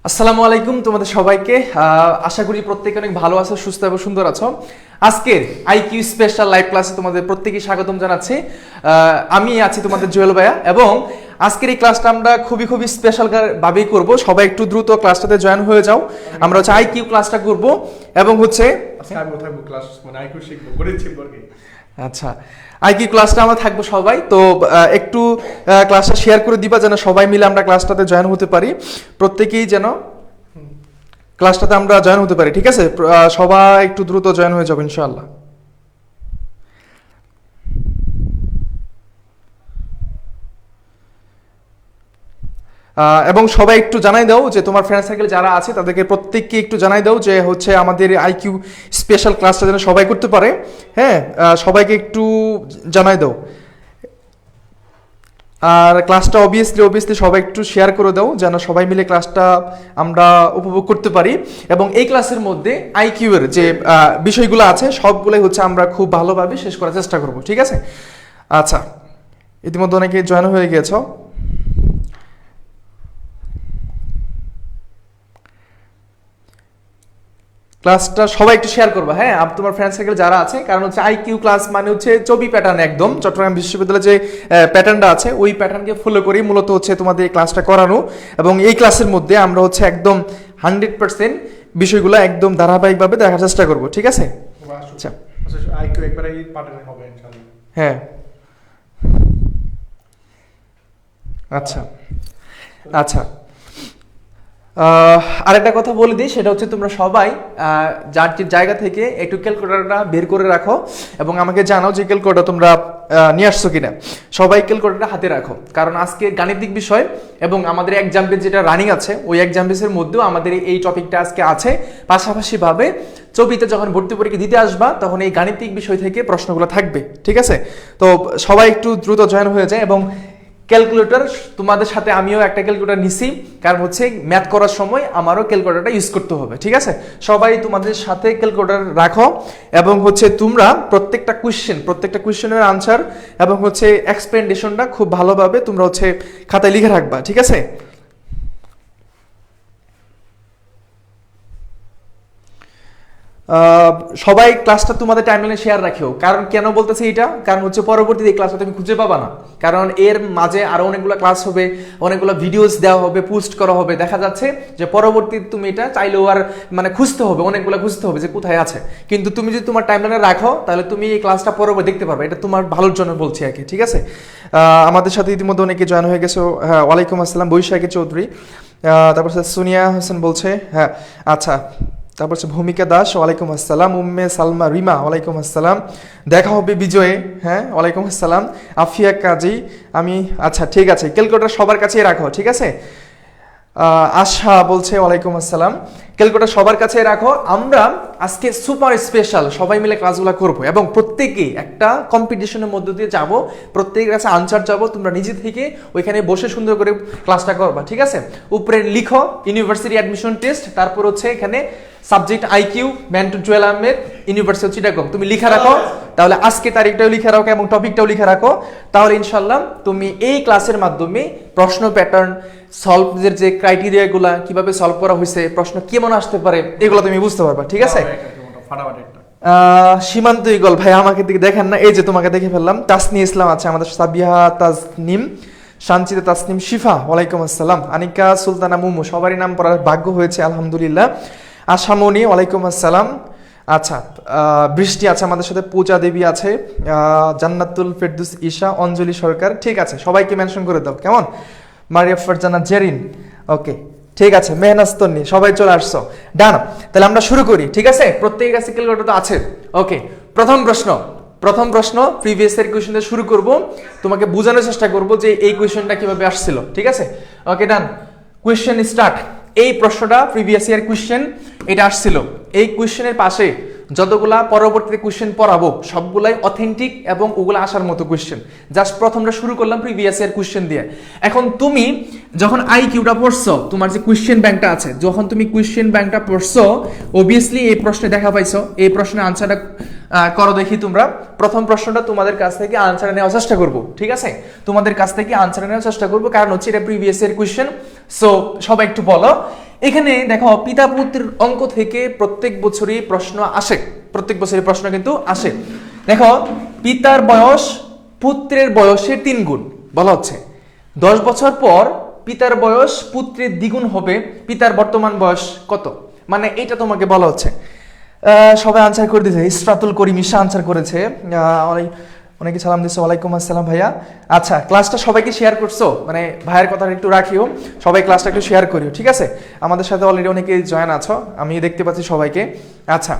আসসালামু আলাইকুম তোমাদের সবাইকে। আশা করি প্রত্যেকে অনেক ভালো আছো, সুস্থ এবং সুন্দর আছো। আজকের আইকিউ স্পেশাল লাইভ ক্লাসে তোমাদের প্রত্যেকেই স্বাগতম জানাচ্ছি। আমি আছি তোমাদের জুয়েল ভাইয়া, এবং আজকের এই ক্লাসটা আমরা খুবই স্পেশাল ভাবেই করব। সবাই একটু দ্রুত ক্লাসটাতে জয়েন হয়ে যাও। আমরা হচ্ছে আইকিউ ক্লাসটা করব এবং হচ্ছে আচ্ছা আইকিউ ক্লাসটা আমরা থাকবো সবাই। তো একটু ক্লাসটা শেয়ার করে দিবা যেন সবাই মিলে আমরা ক্লাসটাতে জয়েন হতে পারি, প্রত্যেকেই যেন ক্লাসটাতে আমরা জয়েন হতে পারি। ঠিক আছে, সবাই একটু দ্রুত জয়েন হয়ে যাবো ইনশাআল্লাহ। এবং সবাই একটু জানাই দাও যে তোমার ফ্রেন্ড সার্কেল যারা আছে তাদেরকে প্রত্যেককে একটু জানাই দাও যে হচ্ছে আমাদের আইকিউ স্পেশাল ক্লাসটা যেন সবাই করতে পারে। হ্যাঁ, সবাইকে একটু জানাই দাও। আর ক্লাসটা অবভিয়াসলি সবাই একটু শেয়ার করে দাও যেন সবাই মিলে ক্লাসটা আমরা উপভোগ করতে পারি। এবং এই ক্লাসের মধ্যে আইকিউ এর যে বিষয়গুলো আছে সবগুলোই হচ্ছে আমরা খুব ভালোভাবে শেষ করার চেষ্টা করব। ঠিক আছে, আচ্ছা ইতিমধ্যে অনেকে জয়েন হয়ে গিয়েছো। ক্লাসটা সবাই একটু শেয়ার করবা। হ্যাঁ, তোমার ফ্রেন্ড সার্কেল যারা আছে, কারণ হচ্ছে আইকিউ ক্লাস মানে হচ্ছে চবি প্যাটার্ন, একদম চট্টগ্রাম বিশ্ববিদ্যালয়ের যে প্যাটার্নটা আছে ওই প্যাটার্নকে ফলো করেই মূলত হচ্ছে তোমাদের এই ক্লাসটা করানো। এবং এই ক্লাসের মধ্যে আমরা হচ্ছে একদম 100% বিষয়গুলো একদম ধারাবাহিকভাবে দেখার চেষ্টা করব। ঠিক আছে, আচ্ছা আইকিউ একবারে এই প্যাটার্নে হবে ইনশাআল্লাহ। হ্যাঁ, আচ্ছা আচ্ছা আরেকটা কথা বলে দিই, সেটা হচ্ছে তোমরা সবাই যার যে জায়গা থেকে একটু ক্যালকুলেটরটা বের করে রাখো এবং আমাকে জানাও যে ক্যালকুলেটর তোমরা নিয়ে আসছো কিনা। সবাই ক্যালকুলেটরটা হাতে রাখো, কারণ আজকে গাণিতিক বিষয় এবং আমাদের এক্সাম বেস যেটা রানিং আছে ওই এক্সাম বেসের মধ্যেও আমাদের এই টপিকটা আজকে আছে। পাশাপাশি ভাবে চবিতে যখন ভর্তি পরীক্ষা দিতে আসবা তখন এই গাণিতিক বিষয় থেকে প্রশ্নগুলো থাকবে। ঠিক আছে, তো সবাই একটু দ্রুত জয়েন হয়ে যায়। এবং ক্যালকুলেটর তোমাদের সাথে আমিও একটা ক্যালকুলেটর নিছি, কারণ হচ্ছে ম্যাথ করার সময় আমারও ক্যালকুলেটরটা ইউজ করতে হবে। ঠিক আছে, সবাই তোমাদের সাথে ক্যালকুলেটর রাখো এবং হচ্ছে তোমরা প্রত্যেকটা কোয়েশ্চেনের আনসার এবং হচ্ছে এক্সপ্লেনেশনটা খুব ভালোভাবে তোমরা হচ্ছে খাতায় লিখে রাখবা। ঠিক আছে, সবাই ক্লাসটা তোমাদের টাইমলাইনে শেয়ার রাখিও। কারণ কেন বলতেছি এটা, কারণ হচ্ছে পরবর্তীতে এই ক্লাসটা তুমি খুঁজে পাবা না, কারণ এর মাঝে আরো অনেকগুলো ক্লাস হবে, অনেকগুলো ভিডিওস দেওয়া হবে, পোস্ট করা হবে। দেখা যাচ্ছে যে পরবর্তীতে তুমি এটা চাইলেও আর মানে খুঁজতে হবে, অনেকগুলো খুঁজতে হবে যে কোথায় আছে। কিন্তু তুমি যদি তোমার টাইমলাইনে রাখো তাহলে তুমি এই ক্লাসটা পরবর্তী দেখতে পারবে। এটা তোমার ভালোর জন্য বলছি আর কি। ঠিক আছে, আমাদের সাথে ইতিমধ্যে অনেকে জয়েন হয়ে গেছো। হ্যাঁ, ওয়ালাইকুম আসসালাম বৈশাখী চৌধুরী। তারপর সোনিয়া হোসেন বলছে হ্যাঁ, আচ্ছা। তারপর হচ্ছে ভূমিকা দাস, ওয়ালাইকুম আসসালাম। উম্মে সালমা রিমা, ওয়ালাইকুম আসসালাম। দেখা হবে বিজয়ে, হ্যাঁ ওয়ালাইকুম আসসালাম। আফিয়া কাজী, আমি আচ্ছা ঠিক আছে, ক্যালকুলেটর সবার কাছেই রাখো। ঠিক আছে, আশা বলছে ওয়ালাইকুম আসসালাম। ক্যালকুলেটর সবার কাছে রাখো। আমরা আজকে সুপার স্পেশাল সবাই মিলে ক্লাসগুলো করবো এবং প্রত্যেকেই একটা কম্পিটিশনের মধ্য দিয়ে যাব, প্রত্যেকের কাছে আনসার যাব। তোমরা নিজে থেকে ওইখানে বসে সুন্দর করে ক্লাসটা করবা। ঠিক আছে, উপরে লিখো ইউনিভার্সিটি অ্যাডমিশন টেস্ট, তারপর হচ্ছে এখানে subject IQ mentor Jewel Ahmed university Chittagong তুমি লিখে রাখো। তাহলে আজকে তারিখটাও লিখে রাখো এবং টপিকটাও লিখে রাখো। তাহলে ইনশাল্লাহ তুমি এই ক্লাসের মাধ্যমে প্রশ্ন প্যাটার্ন সলভের যে ক্রাইটেরিয়াগুলা কিভাবে সলভ করা হয়েছে, প্রশ্ন কেমন আসতে পারে, এগুলো তুমি বুঝতে পারবা। ঠিক আছে, সীমান্ত ইগল ভাই আমাকে দিকে দেখেন না, এই যে তোমাকে দেখে ফেললাম। তাসনি ইসলাম আছে আমাদের, সাবিহা তাসনিম, শান্তিতে তাসনিম, শিফা ওয়ালাইকুম আসসালাম। আনিকা সুলতানা মুমু, সবারই নাম পড়ার ভাগ্য হয়েছে আলহামদুলিল্লাহ। আশামণি ওয়ালাইকুম আসসালাম। আচ্ছা, বৃষ্টি আছে আমাদের সাথে, পূজা দেবী আছে, জান্নাতুল ফেরদৌস ঈশা, অঞ্জলি সরকার। ঠিক আছে, সবাইকে মেনশন করে দাও কেমন। মারিয়া ফারজানা জেরিন, ওকে ঠিক আছে। মেহনাস্তনি, সবাই চলে আসছো, ডান। তাহলে আমরা শুরু করি। ঠিক আছে, প্রত্যেকের কাছে ক্যালকুলেটর তো আছে। ওকে, প্রথম প্রশ্ন প্রিভিয়াস এর কোশ্চেন দিয়ে শুরু করব। তোমাকে বোঝানোর চেষ্টা করব যে এই কোশ্চেনটা কিভাবে আসছিল। ঠিক আছে, ওকে ডান, কোশ্চেন স্টার্ট। এই প্রশ্নটা প্রিভিয়াস ইয়ার কোশ্চেন, এটা আসছিল। এই কোশ্চেনের পাশে যতগুলা পরবর্তীতে কোশ্চেন পড়াবো সবগুলাই অথেন্টিক এবং ওগুলো আসার মতো কোশ্চেন। জাস্ট প্রথমটা শুরু করলাম প্রিভিয়াস ইয়ার কোশ্চেন দিয়ে। এখন তুমি যখন আইকিউটা পড়ছো, তোমার যে কোশ্চেন ব্যাংকটা আছে, যখন তুমি কোশ্চেন ব্যাংকটা পড়ছো অবভিয়াসলি এই প্রশ্নে দেখা পাইছো, এই প্রশ্নের আনসারটা করো দেখি তোমরা। প্রথম প্রশ্নটা তোমাদের কাছ থেকে আনসার নেওয়ার চেষ্টা করব। ঠিক আছে, তোমাদের কাছ থেকে আনসার নেওয়ার চেষ্টা করব, কারণ হচ্ছে এটা প্রিভিয়াস ইয়ার কোশ্চেন। সো সবাই একটু বলো এখানে দেখো পিতা পুত্রের অঙ্ক থেকে প্রত্যেক বছরই প্রশ্ন আসে, প্রত্যেক বছরই প্রশ্ন কিন্তু আসে। দেখো পিতার বয়স পুত্রের বয়সের 3 গুণ বলা হচ্ছে। 10 বছর পর পিতার বয়স পুত্রের দ্বিগুণ হবে, পিতার বর্তমান বয়স কত? মানে এটা তোমাকে বলা হচ্ছে। সবাই আনসার করে দিয়েছে, ইসরাতুল করিম ঈশা আনসার করেছে, অনেকে সালাম দিচ্ছে, ওয়ালাইকুম আসসালাম ভাইয়া। আচ্ছা, ক্লাসটা সবাইকে শেয়ার করছো, মানে ভাইয়ের কথাটা একটু রাখিও, সবাই ক্লাসটা একটু শেয়ার করিও, ঠিক আছে? আমাদের সাথে অলরেডি অনেকে জয়েন আছো, আমি দেখতে পাচ্ছি সবাইকে। আচ্ছা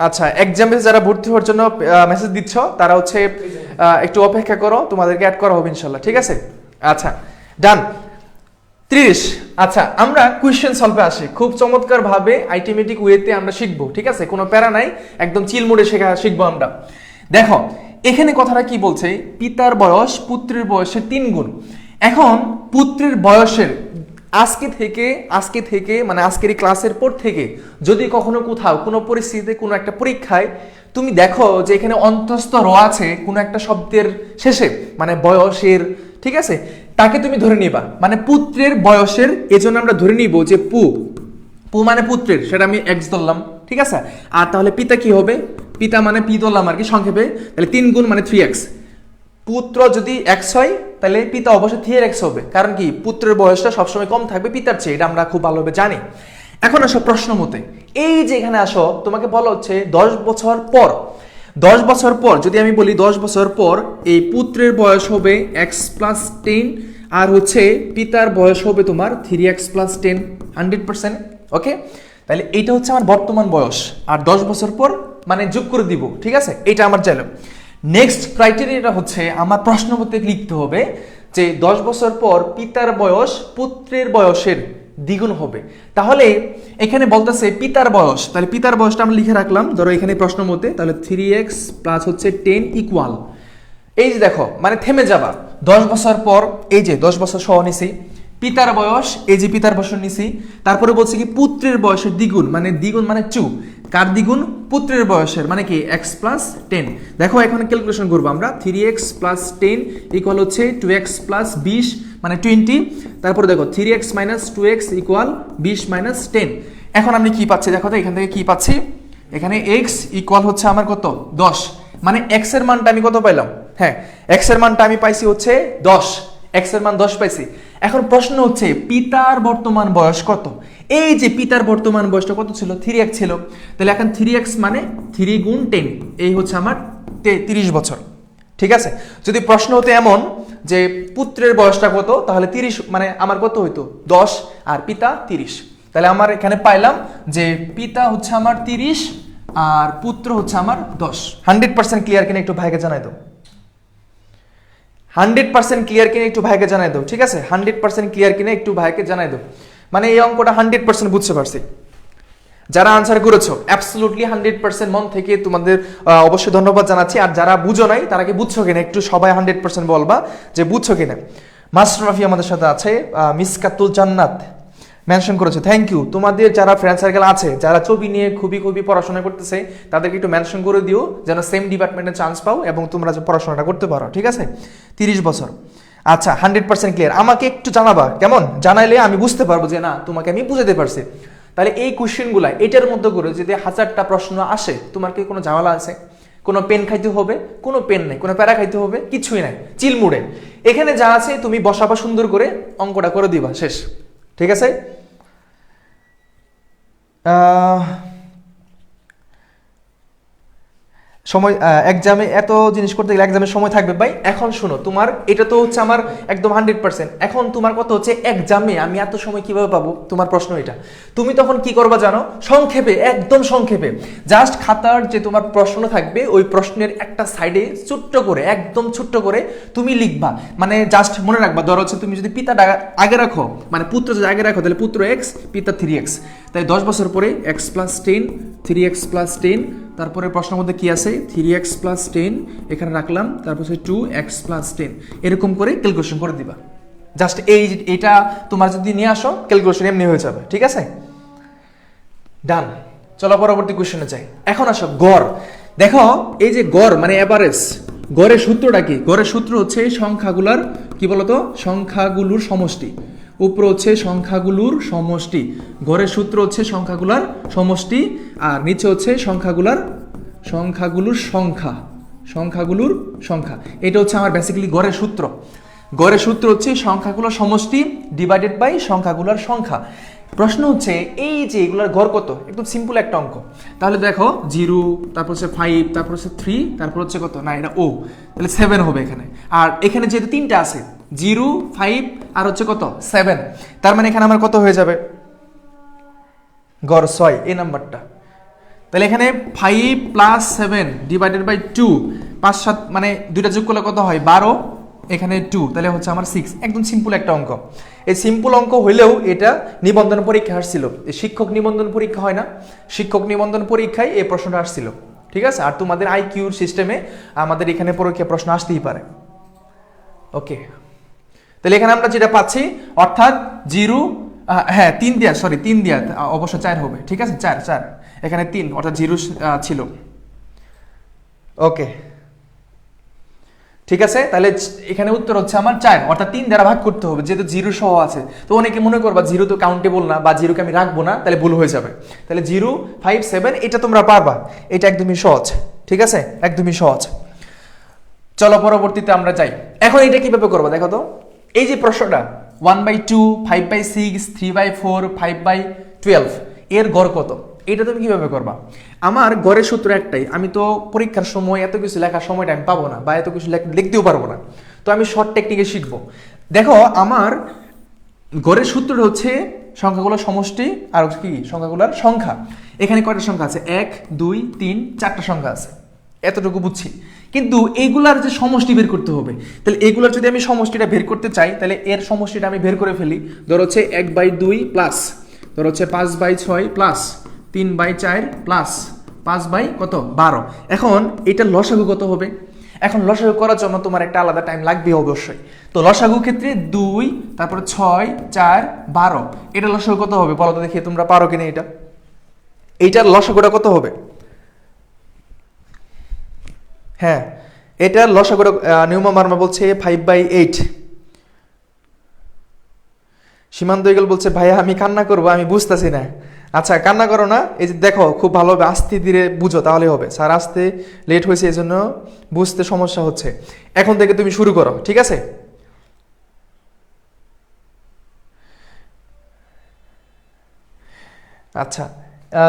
আচ্ছা, এক্সামে যারা ভর্তি হওয়ার জন্য মেসেজ দিচ্ছ তারা হচ্ছে একটু অপেক্ষা করো, তোমাদেরকে অ্যাড করা হবে ইনশাল্লাহ, ঠিক আছে? আচ্ছা ডান। 30। আচ্ছা, আমরা কোয়েশ্চেন সলভে আসি, খুব চমৎকার ভাবে আইটেমেটিক ওয়েতে আমরা শিখবো, ঠিক আছে? কোনো প্যারা নাই, একদম চিল মোডে শিখবো আমরা। দেখো এখানে কথাটা কি বলছে, পিতার বয়স পুত্রের বয়সের 3 গুণ। এখন পুত্রের বয়সের আজকে থেকে মানে আজকের এই ক্লাসের পর থেকে যদি কখনো কোথাও কোনো পরিস্থিতিতে কোনো একটা পরীক্ষায় তুমি দেখো যে এখানে অন্তস্থ র আছে কোনো একটা শব্দের শেষে, মানে বয়সের, ঠিক আছে, তাকে তুমি ধরে নিবা মানে পুত্রের বয়সের, এজন্য আমরা ধরে নিব যে পু মানে পুত্রের, সেটা আমি এক্স ধরলাম, ঠিক আছে? আর তাহলে পিতা কি হবে, পিতা মানে পি ধরলাম আর কি সংক্ষেপে, তাহলে 3 গুণ মানে 3x। পুত্র যদি এক্স হয় তাহলে পিতা অবশ্যই 3x হবে, কারণ কি পুত্রের বয়সটা সবসময় কম থাকবে পিতার চেয়ে, এটা আমরা খুব ভালোভাবে জানি। এখন আসো প্রশ্ন মতে, এই যে এখানে আসো তোমাকে বলা হচ্ছে 10 বছর পর, 10 বছর পর যদি আমি বলি 10 বছর পর এই পুত্রের বয়স হবে x + 10 আর হচ্ছে পিতার বয়স হবে তোমার 3x + 10, 100%। ওকে, তাহলে এইটা হচ্ছে আমার বর্তমান বয়স, আর 10 বছর পর মানে যোগ করে দিব, ঠিক আছে? এটা আমার চাইলো। নেক্সট ক্রাইটেরিয়াটা হচ্ছে আমার প্রশ্ন মতে লিখতে হবে যে 10 বছর পর পিতার বয়স পুত্রের বয়সের দ্বিগুণ হবে। তাহলে এখানে বলতেছে পিতার বয়স, তাহলে পিতার বয়সটা আমরা লিখে রাখলাম ধরো এখানে প্রশ্ন মতে, তাহলে 3x + হচ্ছে 10 ইকুয়াল, এই যে দেখো মানে থেমে যাবা 10 বছর পর, এই যে 10 বছর সহ নিছি, পিতার বয়স, এই যে পিতার বয়স নিছি, তারপরে বলছি কি পুত্রের বয়সের দ্বিগুণ মানে 2, কার দ্বিগুণ, পুত্রের বয়সের, মানে কি x + 10। দেখো এখন ক্যালকুলেশন করবো আমরা, 3x + 10 ইকুয়াল হচ্ছে 2x + 20 মানে 20, তারপরে দেখো 3x - 2x ইকুয়াল 20 - 10। এখন আমি কি পাচ্ছি দেখো তো, এখান থেকে কি পাচ্ছি, এখানে x ইকুয়াল হচ্ছে আমার কত 10, মানে x এর মানটা আমি কত পাইলাম, হ্যাঁ x এর মানটা আমি পাইছি হচ্ছে 10, x এর মান 10 পাইছি। এখন প্রশ্ন হচ্ছে পিতার বর্তমান বয়স কত, এই যে পিতার বর্তমান বয়সটা কত ছিল, 3x ছিল, তাহলে এখন 3x মানে 3 গুণ 10, এই হচ্ছে আমার 30 বছর, ঠিক আছে? যদি প্রশ্ন হতো এমন যে পুত্রের বয়সটা কত, তাহলে 30 মানে আমার কত হইতো 10 আর পিতা 30, তাহলে আমার এখানে পাইলাম যে পিতা হচ্ছে আমার 30 আর পুত্র হচ্ছে আমার 10। 100% ক্লিয়ার কিনা একটু ভাইকে জানাই দাও, 100% ক্লিয়ার কিনা একটু ভাইকে জানাই দাও, ঠিক আছে? 100% ক্লিয়ার কিনা একটু ভাইকে জানাই দাও, মানে এই অঙ্কটা 100% বুঝতে পারছি। যারা আনসার করেছো অ্যাবসলিউটলি 100% মন থেকে তোমাদের অবশ্যই ধন্যবাদ জানাচ্ছি, আর যারা বুঝো নাই তারা কি বুঝছো কিনা একটু সবাই 100% বলবা যে বুঝছো কিনা। মাস্টার রাফি আমাদের সাথে আছে, মিসকাতুল জান্নাত মেনশন করেছে, থ্যাংক ইউ। তোমাদের যারা ফ্রেন্ড সার্কেল আছে যারা ছবি নিয়ে খুবই পড়াশোনা করতেছে তাদেরকে একটু মেনশন করে দিও যেন সেম ডিপার্টমেন্টে চান্স পাও এবং তোমরা যে পড়াশোনাটা করতে পারো, ঠিক আছে? 30 বছর, আচ্ছা 100% ক্লিয়ার। আমাকে একটু জানাবা, কেমন জানাইলে আমি বুঝতে পারবো যে না তোমাকে আমি বুঝাতে পারছি। তাহলে এই কোশ্চেনগুলা এটার মধ্যে করে যদি 1000টা প্রশ্ন আসে, তোমার কি কোনো ঝামেলা আছে? কোনো পেন খাইতে হবে? কোনো পেন নেই। কোনো প্যারা খাইতে হবে? কিছুই নাই, চিল মুডে এখানে যা আছে তুমি বসাবা, সুন্দর করে অঙ্কটা করে দিবা, শেষ, ঠিক আছে? সময় এক্সামে এত জিনিস করতে গেলে এক্সামের সময় থাকবে ভাই। এখন শোনো, তোমার এটা তো হচ্ছে আমার একদম 100%, এখন তোমার কথা হচ্ছে এক্সামে আমি এত সময় কিভাবে পাবো, তোমার প্রশ্ন এটা। তুমি তখন কি করবা জানো, সংক্ষেপে, একদম সংক্ষেপে জাস্ট খাতার যে তোমার প্রশ্ন থাকবে ওই প্রশ্নের একটা সাইডে ছোট্ট করে, একদম ছোট্ট করে তুমি লিখবা, মানে জাস্ট মনে রাখবা ধরো হচ্ছে তুমি যদি পিতাটা আগে রাখো, মানে পুত্র যদি আগে রাখো তাহলে পুত্র x পিতা 3x, তাই 10 বছর পরে x + 10 3x + 10, তারপরে প্রশ্নের মধ্যে কি আছে 3x + 10 এখানে রাখলাম, তারপর 2x + 10, এরকম করে ক্যালকুলেশন করে দিবা। জাস্ট এইটা তোমার যদি নিয়ে আসো ক্যালকুলেশন এমনি হয়ে যাবে, ঠিক আছে? ডান, চলো পরবর্তী কোশ্চেনে যাই। এখন আসো গড়। দেখো এই যে গড় মানে এভারেজ, গড়ের সূত্রটা কি? গড়ের সূত্র হচ্ছে সংখ্যাগুলোর কি বলতো, সংখ্যাগুলোর সমষ্টি, উপরে হচ্ছে সংখ্যাগুলোর সমষ্টি, গড়ের সূত্র হচ্ছে সংখ্যাগুলোর সমষ্টি, আর নিচে হচ্ছে সংখ্যাগুলোর সংখ্যা। এটা হচ্ছে আমার বেসিক্যালি গড়ের সূত্র। গড়ের সূত্র হচ্ছে সংখ্যাগুলোর সমষ্টি ডিভাইডেড বাই সংখ্যাগুলোর সংখ্যা। প্রশ্ন হচ্ছে এই যে এগুলোর গড় কত, একদম সিম্পল একটা অঙ্ক। তাহলে দেখো 0, তারপর হচ্ছে 5, তারপর হচ্ছে 3, তারপর হচ্ছে কত, না এটা ও, তাহলে 7 হবে এখানে। আর এখানে যেহেতু তিনটা আছে 0, 5 আর হচ্ছে কত 7, তার মানে এখানে আমার কত হয়ে যাবে, গড় 6, এই নাম্বারটা। তাহলে এখানে 5 + 7 ডিভাইডেড বাই 2, 5 7 মানে দুইটা যোগ করলে কত হয় 12, এখানে 2, তাহলে হচ্ছে আমার 6। একদম সিম্পল একটা অঙ্ক। এই সিম্পল অঙ্ক হইলেও এটা নিবন্ধন পরীক্ষা আসছিল, শিক্ষক নিবন্ধন পরীক্ষা হয় না, শিক্ষক নিবন্ধন পরীক্ষায় এই প্রশ্নটা আসছিল, ঠিক আছে। আর তোমাদের আইকিউর সিস্টেমে আমাদের এখানে পরীক্ষা প্রশ্ন আসতেই পারে। ওকে, তাহলে এখানে আমরা যেটা পাচ্ছি অর্থাৎ 0, হ্যাঁ 3 দিয়া অবশ্য 4 হবে, ঠিক আছে 4, এখানে 3 অর্থাৎ 0 ছিল। ওকে, ঠিক আছে। তাহলে এখানে উত্তর হচ্ছে আমার 4, অর্থাৎ 3 দ্বারা ভাগ করতে হবে, যেহেতু 0 সহ আছে। তো অনেকে মনে করবা 0 তো কাউন্টেবল না, বা 0 কে আমি রাখবো না, তাহলে ভুল হয়ে যাবে। তাহলে 0, 5, 7 এটা তোমরা পারবা, এটা একদমই সহজ, ঠিক আছে, একদমই সহজ। চলো পরবর্তীতে আমরা যাই। এখন এটা কিভাবে করবো দেখো তো, এই যে প্রশ্নটা 1/2, 5/6, 3/4, 5/12 এর গড় কত, এটা তুমি কিভাবে করবা? আমার গড়ের সূত্র একটাই, আমি তো পরীক্ষার সময় এত কিছু লেখার সময়টা আমি পাবো না, বা এত কিছু লিখতেও পারবো না, তো আমি শর্ট টেকনিকে শিখবো। দেখো আমার গড়ের সূত্রটা হচ্ছে সংখ্যাগুলোর সমষ্টি আর কি সংখ্যাগুলোর সংখ্যা। এখানে কয়টা সংখ্যা আছে, 1, 2, 3, 4টা সংখ্যা আছে, এতটুকু বুঝছি। কিন্তু এইগুলার যে সমষ্টি বের করতে হবে, তাহলে এইগুলার যদি আমি সমষ্টিটা বের করতে চাই, তাহলে এর সমষ্টিটা আমি বের করে ফেলি। ধর হচ্ছে 1/2 প্লাস, ধর হচ্ছে 5/6 প্লাস 3/4 প্লাস 5 কত 12। এখন এটার লসাগু কত হবে? এখন লসাগু করার জন্য তোমার একটা আলাদা টাইম লাগবে অবশ্যই। তো লসাগু ক্ষেত্রে 2, তারপরে 6, 4, 12, এটা লসাগু কত হবে বলো তো দেখি, তোমরা পারো কিনা এটা? এইটার লসাগুটা কত হবে? হ্যাঁ, এটার লসাগুটা নিউমা মার্মা বলছে 5/8। সীমান্ত ইগল বলছে ভাইয়া আমি কান্না করবো, আমি বুঝতেছি না। আচ্ছা কান্না করো না, এই যে দেখো খুব ভালোভাবে আস্তে ধীরে বুঝো তাহলে হবে। স্যার আসতে লেট হয়েছে এই জন্য বুঝতে সমস্যা হচ্ছে। এখন থেকে তুমি শুরু করো, ঠিক আছে? আচ্ছা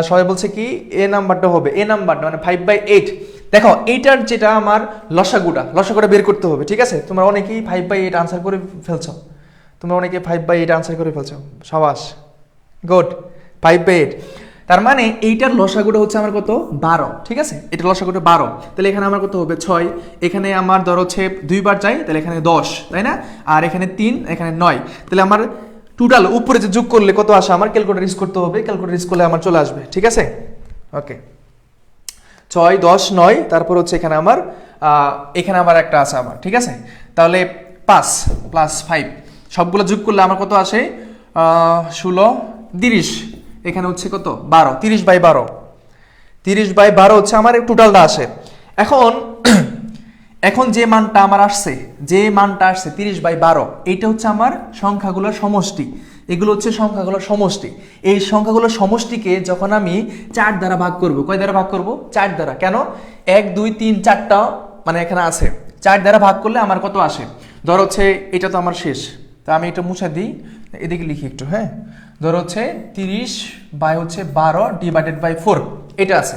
সবাই বলছে কি এ নাম্বারটা হবে, এ নাম্বারটা মানে 5/8। দেখো এইটার যেটা আমার লসাগুটা বের করতে হবে, ঠিক আছে? তোমরা অনেকেই 5/8 আনসার করে ফেলছো, তোমরা অনেকে 5/8 আনসার করে ফেলছো, সাবাস, গুড। 5/8 তার মানে এইটার লসাগুটা হচ্ছে আমার কত 12, ঠিক আছে? এটা লসাগুটা 12, তাহলে এখানে আমার কত হবে 6, এখানে আমার ধর হচ্ছে 2 বার চাই, তাহলে এখানে 10, তাই না? আর এখানে 3, এখানে 9, তাহলে আমার টোটাল উপরে যে যোগ করলে কত আসে আমার ক্যালকুলেটর ইউজ করতে হবে, ক্যালকুলেটর ইউজ করলে আমার চলে আসবে, ঠিক আছে? ওকে, 6, 10, 9, তারপর হচ্ছে এখানে আমার এখানে আবার একটা আছে আমার, ঠিক আছে? তাহলে 5 প্লাস 5 সবগুলো যোগ করলে আমার কত আসে 16, 30, এখানে হচ্ছে কত 12, 30/12, 30/12 হচ্ছে আমার টোটালটা আসে। এখন যে মানটা আমার আসছে, 30/12, এইটা হচ্ছে আমার সংখ্যাগুলোর সমষ্টি। এগুলো হচ্ছে সংখ্যাগুলোর সমষ্টি। এই সংখ্যাগুলোর সমষ্টিকে যখন আমি 4 দ্বারা ভাগ করব, কয় দ্বারা ভাগ করব? 4 দ্বারা। কেন? 1, 2, 3, 4টা মানে এখানে আছে, 4 দ্বারা ভাগ করলে আমার কত আসে? ধর হচ্ছে এটা তো আমার শেষ, তা আমি এটা মুছে দিই, এদিকে লিখি একটু, হ্যাঁ। ধর হচ্ছে 30/12 ডিভাইডেড বাই 4 এটা আছে।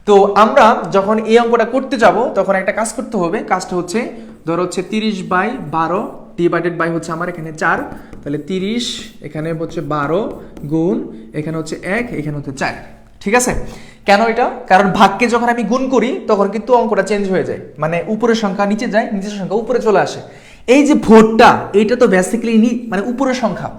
তো আমরা যখন এই অঙ্কটা করতে যাব তখন একটা কাজ করতে হবে, কাজটা হচ্ছে ধর হচ্ছে 30/12 ডিভাইডেড বাই হচ্ছে আমার এখানে 4, তাহলে 30 এখানে হচ্ছে 12 গুণ এখানে হচ্ছে 1, এখানে হচ্ছে 4, ঠিক আছে? কেন এটা? কারণ ভাগকে যখন আমি গুণ করি তখন কিন্তু অঙ্কটা চেঞ্জ হয়ে যায়, মানে উপরের সংখ্যা নিচে যায়, নিচের সংখ্যা উপরে চলে আসে। এই যে ভোটটা এটা তো বেসিক্যালি মানে উপরের সংখ্যা,